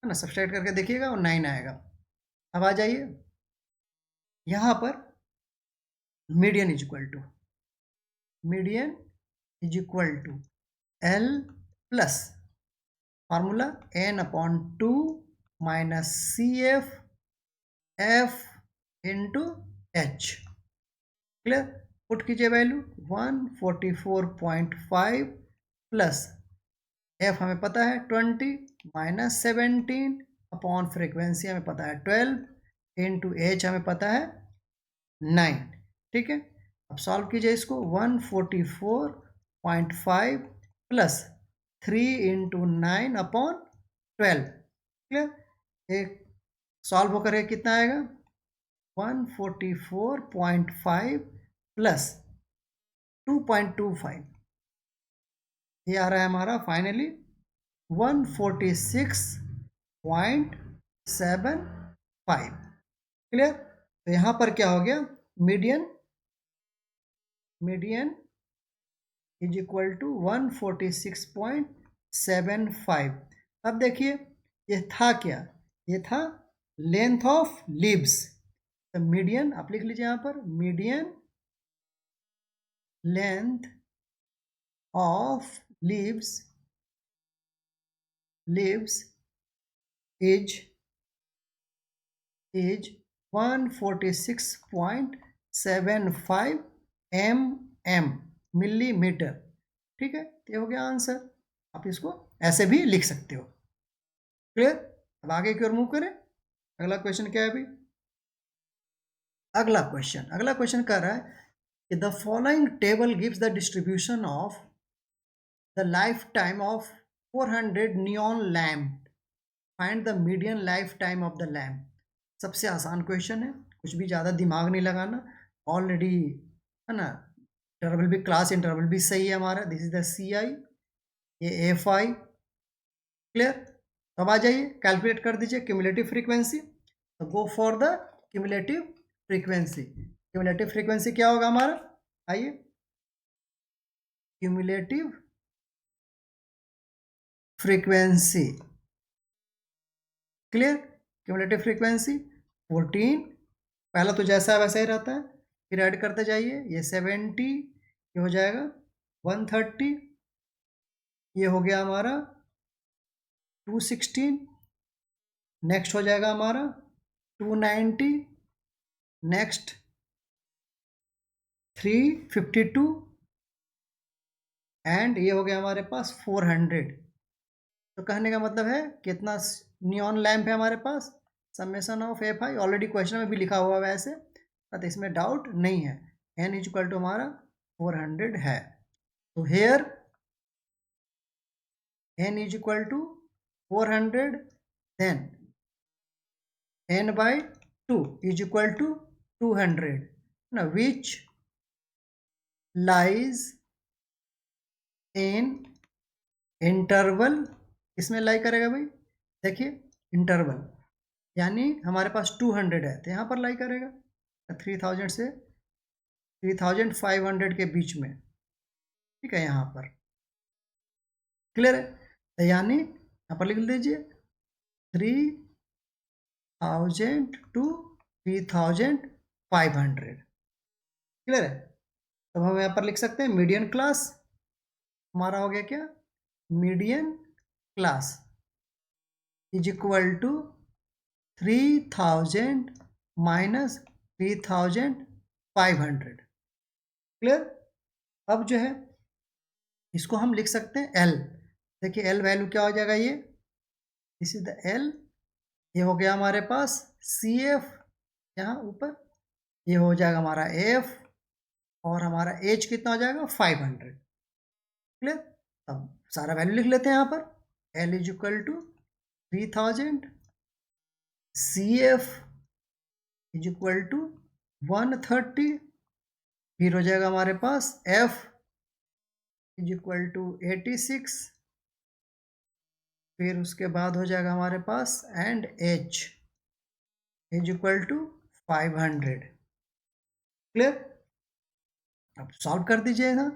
है ना, सब्सट्रैक्ट करके देखिएगा और 9 आएगा। अब आ जाइए यहाँ पर, median is equal to L plus formula n upon 2 minus C F into H, clear, put कीजिए वैल्यू 144.5 प्लस एफ हमें पता है 20 माइनस 17 अपॉन फ्रीक्वेंसी हमें पता है 12 इंटू एच हमें पता है 9, ठीक है। अब सॉल्व कीजिए इसको, 144.5 प्लस 3 इंटू 9 अपॉन 12, क्लियर, एक सॉल्व होकर ये कितना आएगा, 144.5 प्लस 2.25, ये आ रहा है हमारा फाइनली 146.75, क्लियर। तो यहाँ पर क्या हो गया, मीडियन इज इक्वल टू 146.75। अब देखिए ये था क्या, ये था लेंथ ऑफ लीव्स, तो मीडियन आप लिख लीजिए यहाँ पर, median length of leaves is 146.75 mm millimetre, ठीक है, तो ये हो गया आंसर। आप इसको ऐसे भी लिख सकते हो, क्लियर। अब आगे की ओर मूव करें, अगला क्वेश्चन क्या है अभी, अगला क्वेश्चन कर रहा है कि the following table gives the distribution of the life time of 400 neon lamp, find the median life time of the lamp. सबसे आसान क्वेश्चन है, कुछ भी ज़्यादा दिमाग नहीं लगाना, ऑलरेडी, है ना, इंटरवल भी, क्लास इंटरवल भी सही है हमारा, दिस इज द सी आई, ये एफ आई, क्लियर। तो अब आ जाइए, कैलकुलेट कर दीजिए क्यूमुलेटिव फ्रीक्वेंसी, तो गो for the cumulative frequency. Cumulative frequency क्या होगा हमारा, आइए, cumulative frequency, clear, cumulative frequency 14, पहला तो जैसा है वैसा ही रहता है, फिर ऐड करते जाइए, ये 70, ये हो जाएगा 130, ये हो गया हमारा 216, नेक्स्ट हो जाएगा हमारा 290, नेक्स्ट 352, एंड ये हो गया हमारे पास 400। तो कहने का मतलब है कितना नियॉन लैंप है हमारे पास, summation of F I, already question में भी लिखा हुआ है वैसे, तो इसमें डाउट नहीं है, एन इज इक्वल टू हमारा 400 है। तो here n is equal to 400, then n by 2 is equal to 200, now which lies in interval, इसमें लाई करेगा भाई, देखिए इंटरवल, यानी हमारे पास 200 है तो यहाँ पर लाई करेगा 3000 से 3500 के बीच में, ठीक है, यहाँ पर क्लियर है। तो यानी यहाँ पर लिख लीजिए 3000 to 3500, क्लियर है। तब हम यहाँ पर लिख सकते हैं मीडियन क्लास हमारा हो गया क्या, median class is equal to 3000 minus 3500, clear. अब जो है इसको हम लिख सकते हैं एल, देखिए एल वैल्यू क्या हो जाएगा, ये दिस इज द एल, ये हो गया हमारे पास सी एफ यहाँ ऊपर, ये हो जाएगा हमारा एफ, और हमारा एच कितना हो जाएगा 500, क्लियर। अब सारा वैल्यू लिख लेते हैं यहाँ पर, L is equal to 3000, C F is equal to 130, फिर हो जाएगा हमारे पास एफ इज इक्वल टू 86, फिर उसके बाद हो जाएगा हमारे पास and H is equal to 500, clear. अब सॉल्व कर दीजिएगा,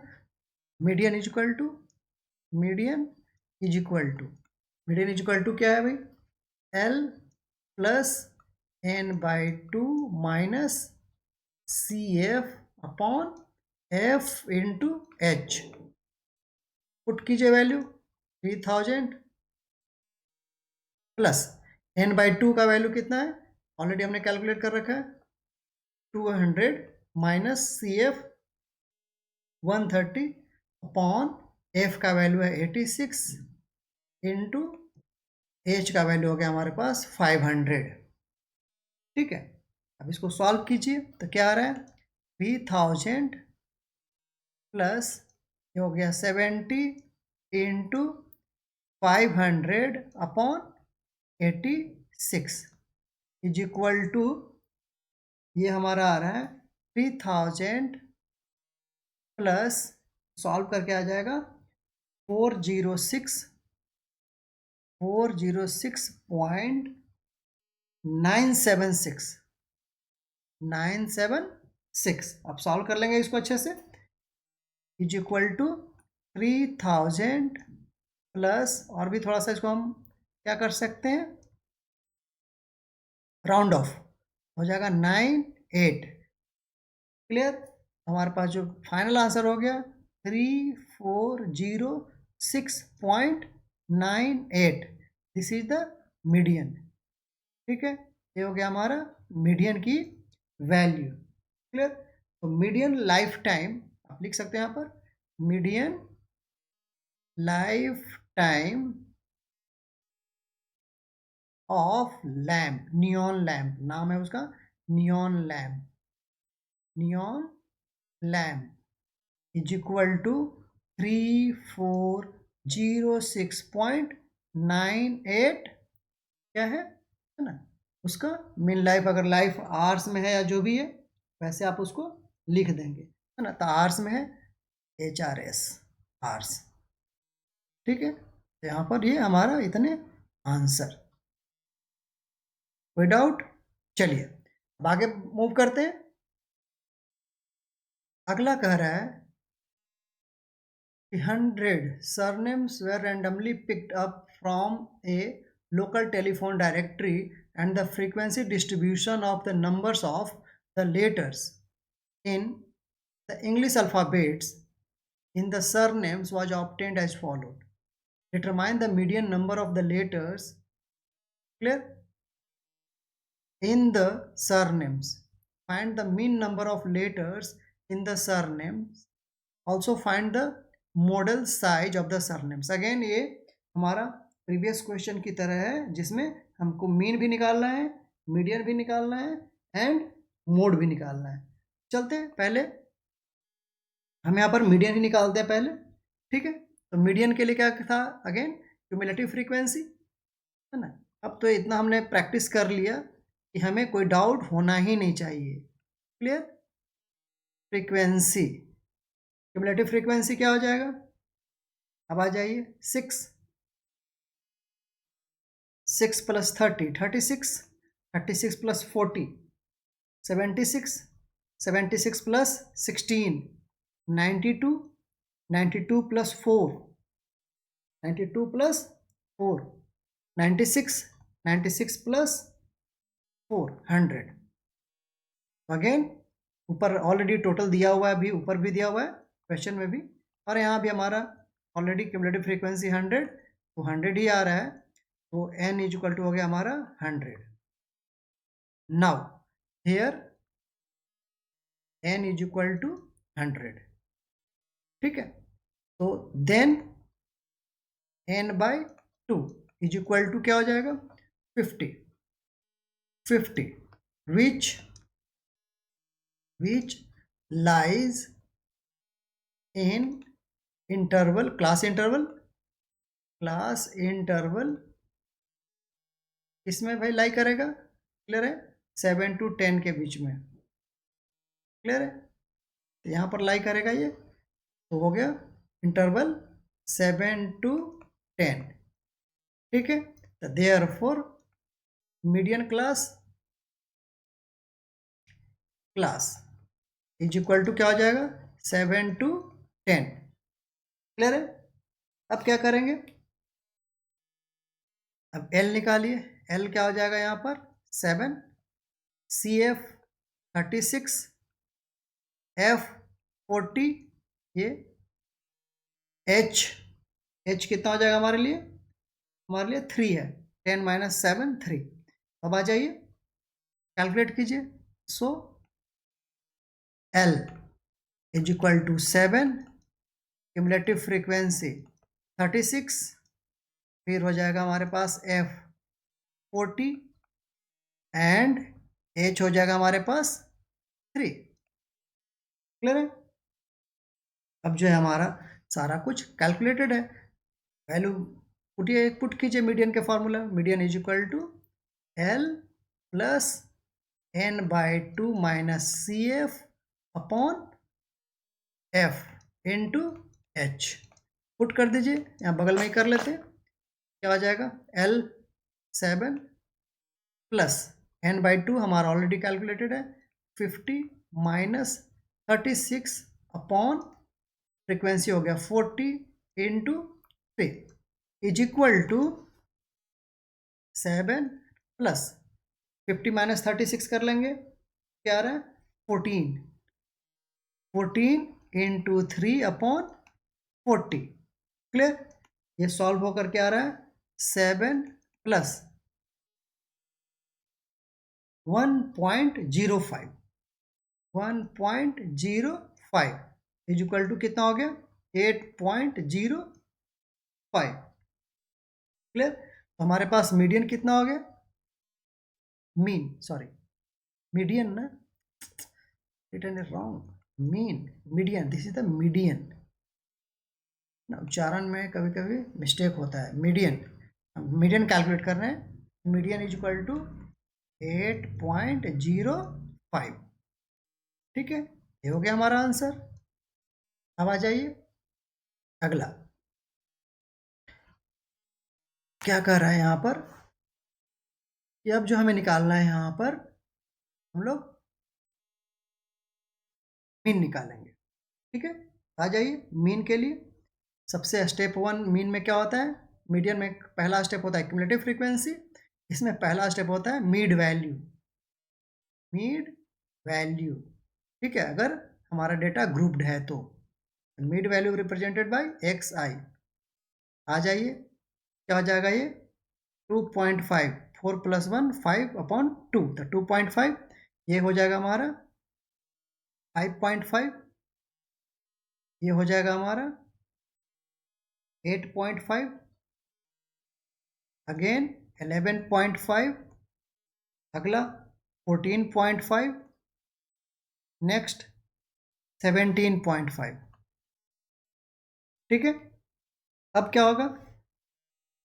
median is equal to median is equal to median is equal to क्या है भाई, L plus N by 2 minus C F upon F into H, put कीजिए value 3000 plus N by 2 का value कितना है, ऑलरेडी हमने कैलकुलेट कर रखा है 200 minus C F 130 upon F का वैल्यू है 86 इंटू एच का वैल्यू हो गया हमारे पास 500, ठीक है। अब इसको सॉल्व कीजिए तो क्या आ रहा है 3000 प्लस ये हो गया 70 into 500 upon 86 is equal to, ये हमारा आ रहा है 3000 प्लस सॉल्व करके आ जाएगा 406.976 अब सॉल्व कर लेंगे इसको अच्छे से, इज इक्वल टू 3000 प्लस, और भी थोड़ा सा इसको हम क्या कर सकते हैं, राउंड ऑफ हो जाएगा 98, क्लियर। हमारे पास जो फाइनल आंसर हो गया 3406.98, दिस इज द मीडियन, ठीक है। ये हो गया हमारा मीडियन की वैल्यू, क्लियर। तो मीडियन लाइफ टाइम आप लिख सकते हैं यहाँ पर, median life time of lamp, neon lamp नाम है उसका, neon lamp, neon lamp is equal to 3406.98 क्या है ना, उसका मीन लाइफ, अगर लाइफ आवर्स में है या जो भी है वैसे आप उसको लिख देंगे, है ना। तो आवर्स में है HRS आवर्स, ठीक है। तो यहाँ पर ये हमारा इतने आंसर, कोई डाउट। चलिए अब आगे मूव करते हैं। अगला कह रहा है 100 surnames were randomly picked up from a local telephone directory and the frequency distribution of the numbers of the letters in the English alphabets in the surnames was obtained as followed. Determine the median number of the letters, clear, in the surnames. Find the mean number of letters in the surnames. Also find the model size of the surnames. Again ये हमारा previous question की तरह है जिसमें हमको mean भी निकालना है, मीडियन भी निकालना है एंड मोड भी निकालना है। चलते हैं, पहले हम यहाँ पर मीडियन ही निकालते हैं पहले, ठीक है। तो मीडियन के लिए क्या था, अगेन क्यूमुलेटिव फ्रीक्वेंसी, है ना। अब तो इतना हमने प्रैक्टिस कर लिया कि हमें कोई डाउट होना ही नहीं चाहिए, क्लियर। फ्रीक्वेंसी, क्यूमुलेटिव फ्रीक्वेंसी क्या हो जाएगा, अब आ जाइए 6 6 plus 30, 36, 36 plus 40, 76, 76 plus 16, 92, 92 plus 4, 92 plus 4, 96, 96 plus 4, 100. Again ऊपर ऑलरेडी टोटल दिया हुआ है, अभी ऊपर भी दिया हुआ है क्वेश्चन में भी, और यहाँ भी हमारा ऑलरेडी क्यूमुलेटिव फ्रीक्वेंसी 100, तो 100 ही आ रहा है, तो n इज इक्वल टू हो गया हमारा 100. Now here n is equal to 100. ठीक है, तो then n by 2 is equal to क्या हो जाएगा 50. 50 which lies in interval, class interval इसमें भाई लाई करेगा, क्लियर है, 7 to 10 के बीच में, क्लियर है, तो यहाँ पर लाई करेगा ये, तो हो गया इंटरवल 7 to 10. ठीक है, तो therefore median class is equal to क्या हो जाएगा 7 to 10. क्लियर है, अब क्या करेंगे, अब L निकालिए, L क्या हो जाएगा यहाँ पर 7, CF 36, F 40, ये H कितना हो जाएगा हमारे लिए 3 है, 10 minus 7 3. अब आ जाइए कैलकुलेट कीजिए, so L is equal to 7, cumulative frequency 36, फिर हो जाएगा हमारे पास F 40 एंड H हो जाएगा हमारे पास 3. क्लियर है, अब जो है हमारा सारा कुछ कैलकुलेटेड है, वैल्यू पुट कीजिए मीडियन के formula, median is equal to L plus n by 2 minus CF upon F into H. Put कर दीजिए, यहाँ बगल में ही कर लेते, क्या हो जाएगा L 7 प्लस n बाई 2 हमारा ऑलरेडी कैलकुलेटेड है, 50 माइनस 36 अपॉन फ्रीक्वेंसी हो गया 40 into 3 is equal to 7 plus 50 minus 36 कर लेंगे, क्या आ रहा है 14 इंटू 3 अपॉन 40. क्लियर, ये सॉल्व होकर के आ रहा है 7 प्लस 1.05 इज इक्वल टू कितना हो गया 8.05. क्लियर, तो हमारे पास मीडियन कितना हो गया, मीडियन ना, written is wrong, median, this is the median ना, उच्चारण में कभी कभी मिस्टेक होता है. मीडियन कैलकुलेट कर रहे हैं, मीडियन इज इक्वल टू 8.05. ठीक है, ये हो गया हमारा आंसर. अब आ जाइए अगला, क्या कर रहा है यहाँ पर, कि अब जो हमें निकालना है यहाँ पर हम लोग मीन निकालेंगे. ठीक है, आ जाइए मीन के लिए. सबसे स्टेप 1 मीन में क्या होता है, मीडियन में पहला स्टेप होता है क्यूमुलेटिव फ्रीक्वेंसी, इसमें पहला स्टेप होता है मीड वैल्यू. ठीक है, अगर हमारा डेटा ग्रुप्ड है तो mid value represented by xi. आ जाइए, क्या हो जाएगा ये 2.5, 4 प्लस 1 5 अपॉन 2, तो 2.5, ये हो जाएगा हमारा 5.5, ये हो जाएगा हमारा 8.5, अगेन 11.5, अगला 14.5, नेक्स्ट 17.5. ठीक है, अब क्या होगा,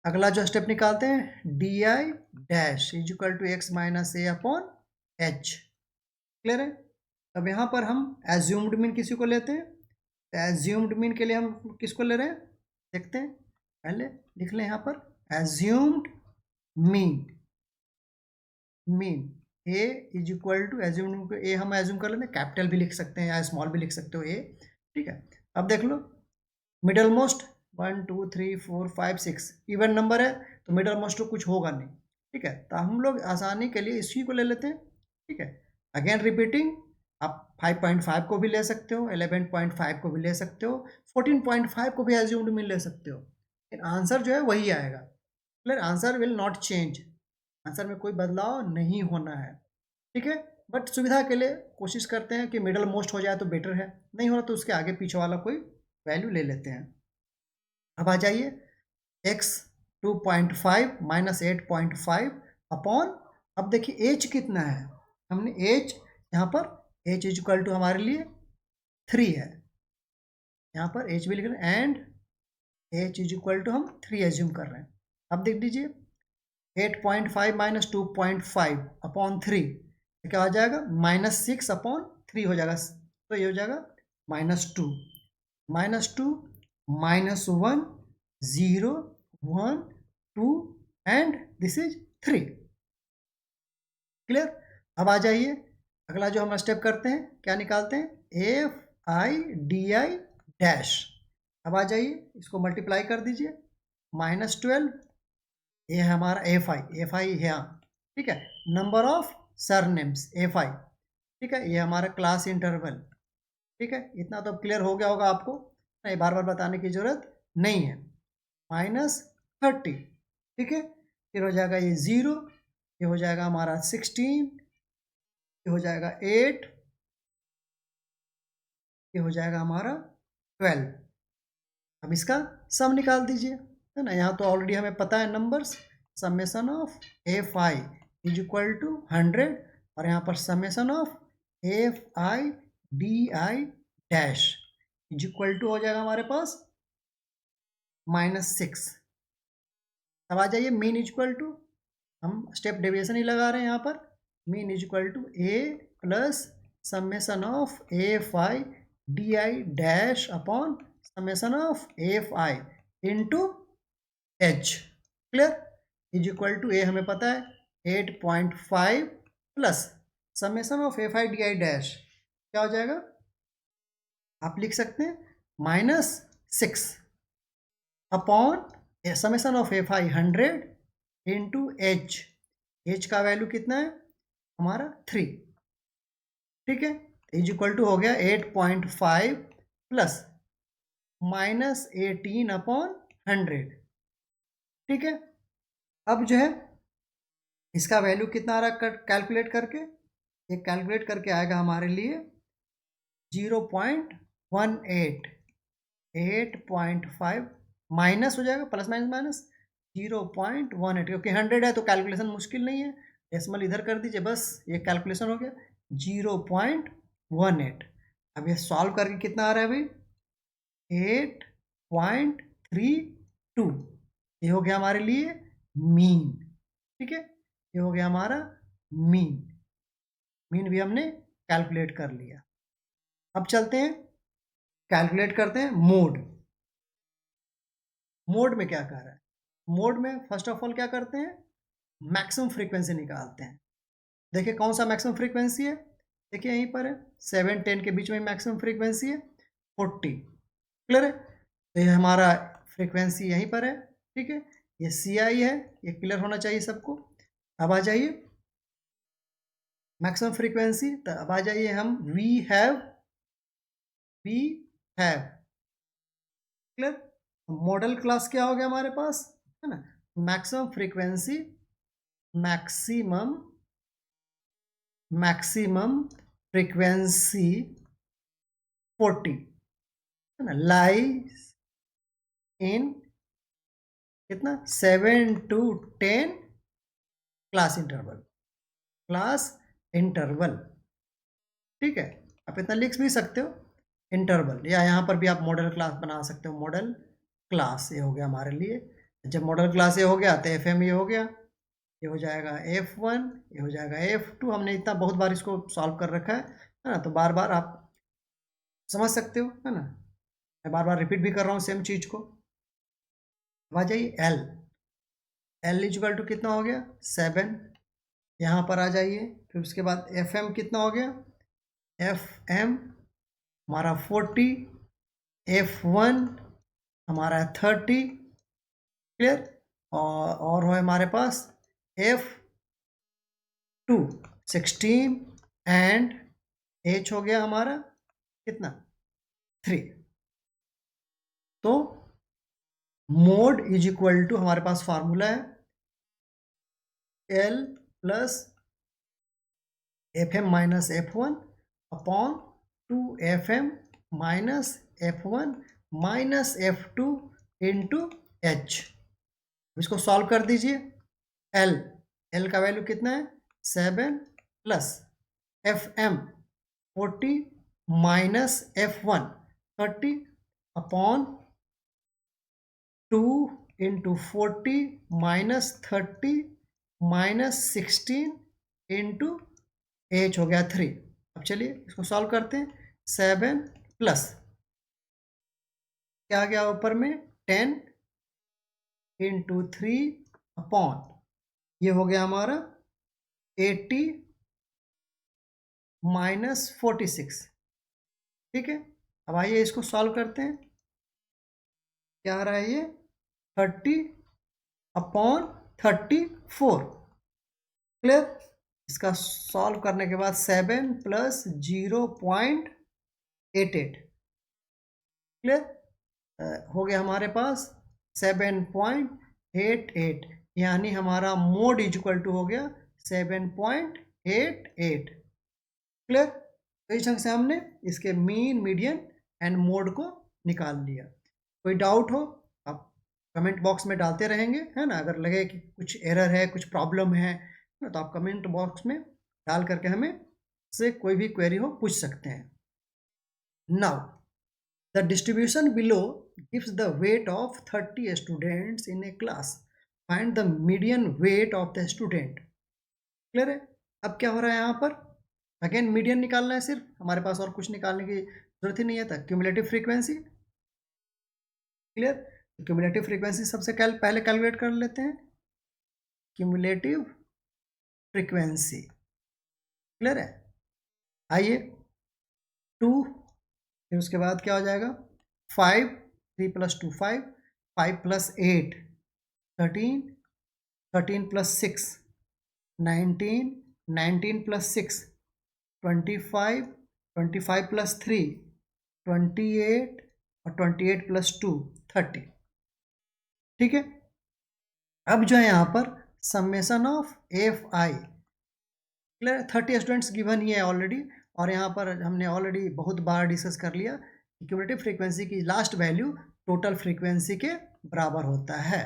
अगला जो स्टेप निकालते हैं D I dash is equal to x minus A upon H. Clear है, अब यहाँ पर हम एज्यूम्ड मीन किसी को लेते हैं, तो एज्यूम्ड मीन के लिए हम किसको ले रहे हैं देखते हैं, पहले लिख लें यहाँ पर assumed mean mean A is equal to assume, A हम एज्यूम कर लेते हैं, कैपिटल भी लिख सकते हैं या स्मॉल भी लिख सकते हो ए, ठीक है। अब देख लो मिडल मोस्ट 1 2 3 4 5 6 इवन नंबर है तो मिडल मोस्ट को कुछ होगा नहीं, ठीक है। तो हम लोग आसानी के लिए इसी को ले लेते हैं, ठीक है। अगेन रिपीटिंग, आप 5.5 को भी ले सकते हो, 11.5 को भी ले सकते हो, 14.5 को भी एज्यूम्ड में ले सकते हो, लेकिन आंसर जो है वही आएगा। Clear, answer will not change, answer में कोई बदलाव नहीं होना है, ठीक है। बट सुविधा के लिए कोशिश करते हैं कि मिडल मोस्ट हो जाए तो बेटर है, नहीं हो रहा तो उसके आगे पीछे वाला कोई वैल्यू ले लेते हैं। अब आ जाइए x 2.5 माइनस 8.5 अपॉन, अब देखिए h कितना है, हमने h यहाँ पर h इज इक्वल टू हमारे लिए 3 है, यहाँ पर h भी लिख रहे हैं and h is equal to हम 3 एज्यूम कर रहे हैं। अब देख लीजिए 8.5 माइनस 2.5 अपॉन 3 तो क्या हो जाएगा, -6 अपॉन 3 हो जाएगा, तो ये हो जाएगा -2 -1 0 1 2 एंड दिस इज 3। क्लियर। अब आ जाइए अगला जो हम स्टेप करते हैं, क्या निकालते हैं, FIDI डैश। अब आ जाइए इसको मल्टीप्लाई कर दीजिए, -12 ये है हमारा FI है यहाँ, ठीक है। नंबर ऑफ सरनेम्स FI, ठीक है, ये हमारा क्लास इंटरवल, ठीक है। इतना तो क्लियर हो गया होगा आपको, नहीं बार बार बताने की जरूरत नहीं है। -30, ठीक है, फिर हो जाएगा ये 0, ये हो जाएगा हमारा 16, ये हो जाएगा 8, ये हो जाएगा हमारा 12। अब इसका सम निकाल दीजिए, है ना, यहाँ तो ऑलरेडी हमें पता है numbers, summation of FI is equal to 100 और यहाँ पर summation of FIDI dash is equal to हो जाएगा हमारे पास -6। अब आ जाइए मीन इज इक्वल टू, हम स्टेप डेविएशन ही लगा रहे हैं यहाँ पर, mean is equal to A plus summation of FIDI dash upon summation of FI into H। Clear, is equal to A हमें पता है 8.5 plus summation of FIDI dash क्या हो जाएगा, आप लिख सकते हैं -6 upon summation of FI 100 into H का वैल्यू कितना है हमारा 3, ठीक है। इज इक्वल टू हो गया 8.5 प्लस -18 अपॉन 100, ठीक है। अब जो है इसका वैल्यू कितना आ रहा है कैलकुलेट करके, ये कैलकुलेट करके आएगा हमारे लिए 0.18, 8.5 माइनस हो जाएगा, प्लस माइनस माइनस 0.18, क्योंकि 100 है तो कैलकुलेशन मुश्किल नहीं है, डेसिमल इधर कर दीजिए, बस ये कैलकुलेशन हो गया 0.18। अब ये सॉल्व करके कितना आ रहा है भाई, 8.32, ये हो गया हमारे लिए मीन, ठीक है, ये हो गया हमारा मीन, मीन भी हमने कैलकुलेट कर लिया। अब चलते हैं कैलकुलेट करते हैं मोड। मोड में क्या कर रहा है, मोड में फर्स्ट ऑफ ऑल क्या करते हैं, मैक्सिमम फ्रीक्वेंसी निकालते हैं। देखिए कौन सा मैक्सिमम फ्रीक्वेंसी है, देखिए यहीं पर है 7-10 के बीच में मैक्सिमम फ्रीक्वेंसी है 40। क्लियर है, तो ये हमारा फ्रीक्वेंसी यहीं पर है, ठीक है, ये CI है, ये क्लियर होना चाहिए सबको। अब आ जाइए मैक्सिमम फ्रीक्वेंसी, तो अब आ जाइए हम we have clear. Modal class क्या हो गया हमारे पास, है ना, मैक्सिमम फ्रीक्वेंसी, मैक्सिमम फ्रीक्वेंसी 40, है ना, लाइज इन कितना 7 to 10 क्लास इंटरवल, ठीक है। आप इतना लिख भी सकते हो इंटरवल, या यहाँ पर भी आप मॉडल क्लास बना सकते हो, मॉडल क्लास ये हो गया हमारे लिए। जब मॉडल क्लास ये हो गया तो FM ये हो गया, ये हो जाएगा F1, ये हो जाएगा F2। हमने इतना बहुत बार इसको सॉल्व कर रखा है ना, तो बार बार आप समझ सकते हो, है ना, मैं बार बार रिपीट भी कर रहा हूँ सेम चीज को। अब आ जाइए L इक्वल टू कितना हो गया 7, यहाँ पर आ जाइए। फिर उसके बाद एफ एम कितना हो गया, एफ एम हमारा 40, F1 हमारा 30, क्लियर। और है हमारे पास F2 16 एंड H हो गया हमारा कितना 3। तो मोड इज इक्वल टू हमारे पास फार्मूला है L plus FM minus F1 upon 2FM minus F1 minus F2 into H। इसको सॉल्व कर दीजिए। L का वैल्यू कितना है 7 plus FM 40 minus F1 30 upon 2 into 40 minus 30 minus 16 into H हो गया 3। अब चलिए इसको सॉल्व करते हैं। 7 प्लस क्या आ गया ऊपर में 10 इंटू 3 अपॉन ये हो गया हमारा 80 माइनस 46। ठीक है, अब आइए इसको सॉल्व करते हैं। क्या आ रहा है ये 30 अपॉन 34, क्लियर। इसका सॉल्व करने के बाद 7 प्लस 0.88, क्लियर। हो गया हमारे पास 7.88, यानी हमारा मोड इक्वल टू हो गया 7.88, क्लियर। तो इस ढंग से हमने इसके मीन, मीडियन एंड मोड को निकाल लिया। कोई डाउट हो आप कमेंट बॉक्स में डालते रहेंगे, है ना। अगर लगे कि कुछ एरर है, कुछ प्रॉब्लम है ना, तो आप कमेंट बॉक्स में डाल करके हमें से कोई भी क्वेरी हो पूछ सकते हैं। Now the distribution below gives the weight of 30 students in a class. Find the median weight of the student. Clear है। अब क्या हो रहा है यहाँ पर, अगेन मीडियन निकालना है सिर्फ, हमारे पास और कुछ निकालने की जरूरत ही नहीं है। था cumulative frequency, clear. Cumulative frequency सबसे पहले कैलकुलेट कर लेते हैं। क्यूमुलेटिव फ्रीक्वेंसी, क्लियर है। आइए 2, फिर उसके बाद क्या हो जाएगा 5, 3 plus 2 5, 5 plus 8 13, 13 plus 6 19, 19 plus 6 25, 25 plus 3 28 और 28 प्लस 2 30। ठीक है, अब जो है यहाँ पर summation of F I, clear. 30 students given ही है ऑलरेडी, और यहाँ पर हमने ऑलरेडी बहुत बार डिस्कस कर लिया कि क्यूमुलेटिव फ्रीक्वेंसी की लास्ट वैल्यू टोटल फ्रीक्वेंसी के बराबर होता है।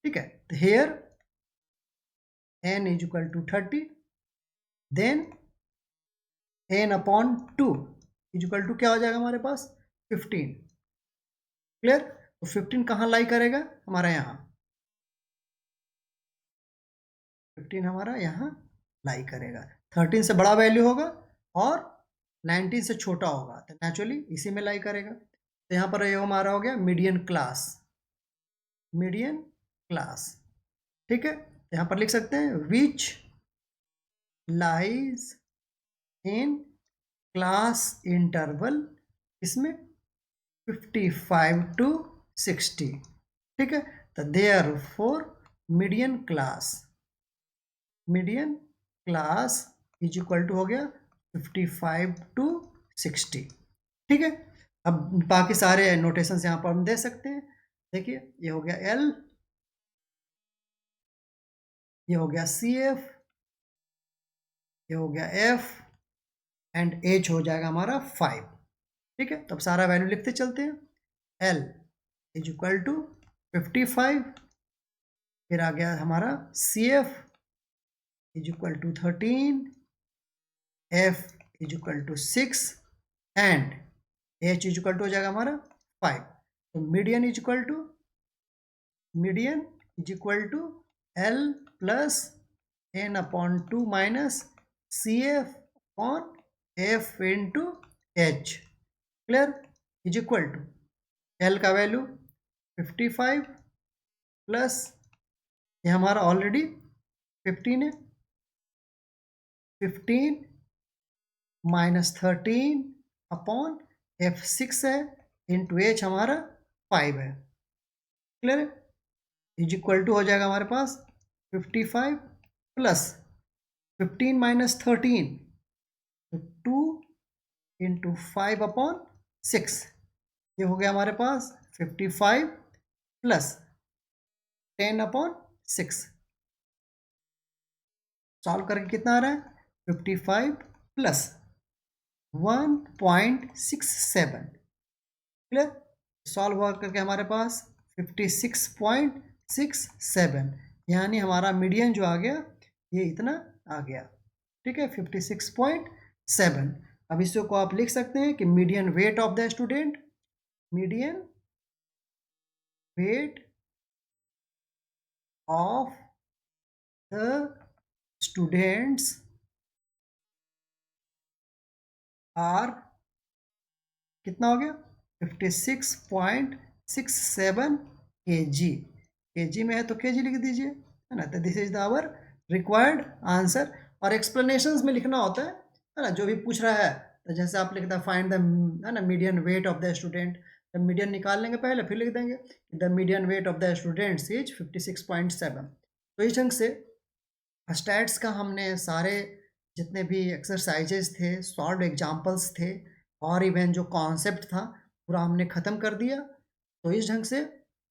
ठीक है, तो here n is equal to 30, then n upon 2 is equal to क्या हो जाएगा हमारे पास 15, क्लियर। तो 15 कहाँ लाई करेगा हमारा, यहाँ 15 हमारा यहाँ लाई करेगा। 13 से बड़ा वैल्यू होगा और 19 से छोटा होगा, तो नेचुरली इसी में लाई करेगा। तो यहाँ पर ये हमारा हो गया मीडियन क्लास, मीडियन क्लास। ठीक है, यहाँ पर लिख सकते हैं which lies in class interval, इसमें 55 to 60। ठीक है, तो therefore median class is equal to हो गया 55 to 60। ठीक है, अब बाकी सारे नोटेशंस यहाँ पर हम दे सकते हैं। देखिए ये हो गया L, ये हो गया CF, ये हो गया F एंड H हो जाएगा हमारा 5। ठीक है, तो अब सारा वैल्यू लिखते चलते हैं। L इज इक्वल टू 55, फिर आ गया हमारा CF is equal to 13, F is equal to 6 and H is equal to हो जाएगा हमारा 5। तो median is equal to L plus n upon 2 minus CF upon F into H, clear, is equal to L का value 55 plus ये हमारा already 15 है, 15 minus 13 upon F6 है into H हमारा 5 है। क्लियर है? इज इक्वल टू हो जाएगा हमारे पास 55 प्लस 15 माइनस 13 तो 2 इंटू 5 अपॉन 6, ये हो गया हमारे पास 55 प्लस 10 अपॉन 6। सॉल्व करके कितना आ रहा है 55 प्लस 1.67। क्लियर? सॉल्व वर्क करके हमारे पास 56.67, यानी हमारा मीडियन जो आ गया ये इतना आ गया। ठीक है, 56.7। अब इसको को आप लिख सकते हैं कि median weight of the student, median weight of the students are कितना हो गया 56.67 kg। kg में है तो kg लिख दीजिए, है ना। तो this is the our required answer. और एक्सप्लेनेशंस में लिखना होता है ना, जो भी पूछ रहा है। तो जैसे आप लिखता है फाइंड द, है ना, median weight of the student, तो मीडियन निकाल लेंगे पहले, फिर लिख देंगे the median weight of the students is 56.7। तो इस ढंग से स्टैट्स का हमने सारे जितने भी एक्सरसाइजेस थे, सॉल्व एग्जाम्पल्स थे, और इवन जो कॉन्सेप्ट था पूरा हमने ख़त्म कर दिया। तो इस ढंग से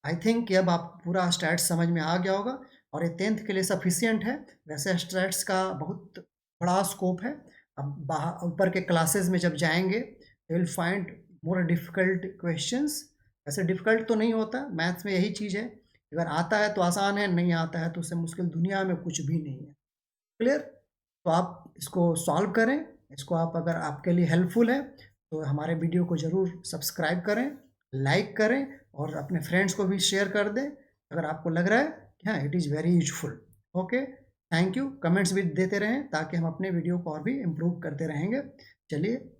आई थिंक कि अब आप पूरा स्टैट्स समझ में आ गया होगा, और ये 10th के लिए सफिशियंट है। वैसे स्टैट्स का बहुत बड़ा स्कोप है। अब ऊपर के क्लासेस में जब जाएंगे you will find more difficult questions. वैसे डिफ़िकल्ट तो नहीं होता, मैथ्स में यही चीज़ है, अगर आता है तो आसान है, नहीं आता है तो उससे मुश्किल दुनिया में कुछ भी नहीं है। क्लियर? तो आप इसको सॉल्व करें। इसको आप, अगर आपके लिए हेल्पफुल है तो हमारे वीडियो को ज़रूर सब्सक्राइब करें, लाइक करें, और अपने फ्रेंड्स को भी शेयर कर दें अगर आपको लग रहा है कि हाँ it is very useful. Okay, thank you. Comments भी देते रहें ताकि हम अपने वीडियो को और भी इम्प्रूव करते रहेंगे। चलिए,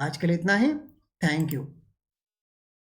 आज के लिए इतना ही। Thank you.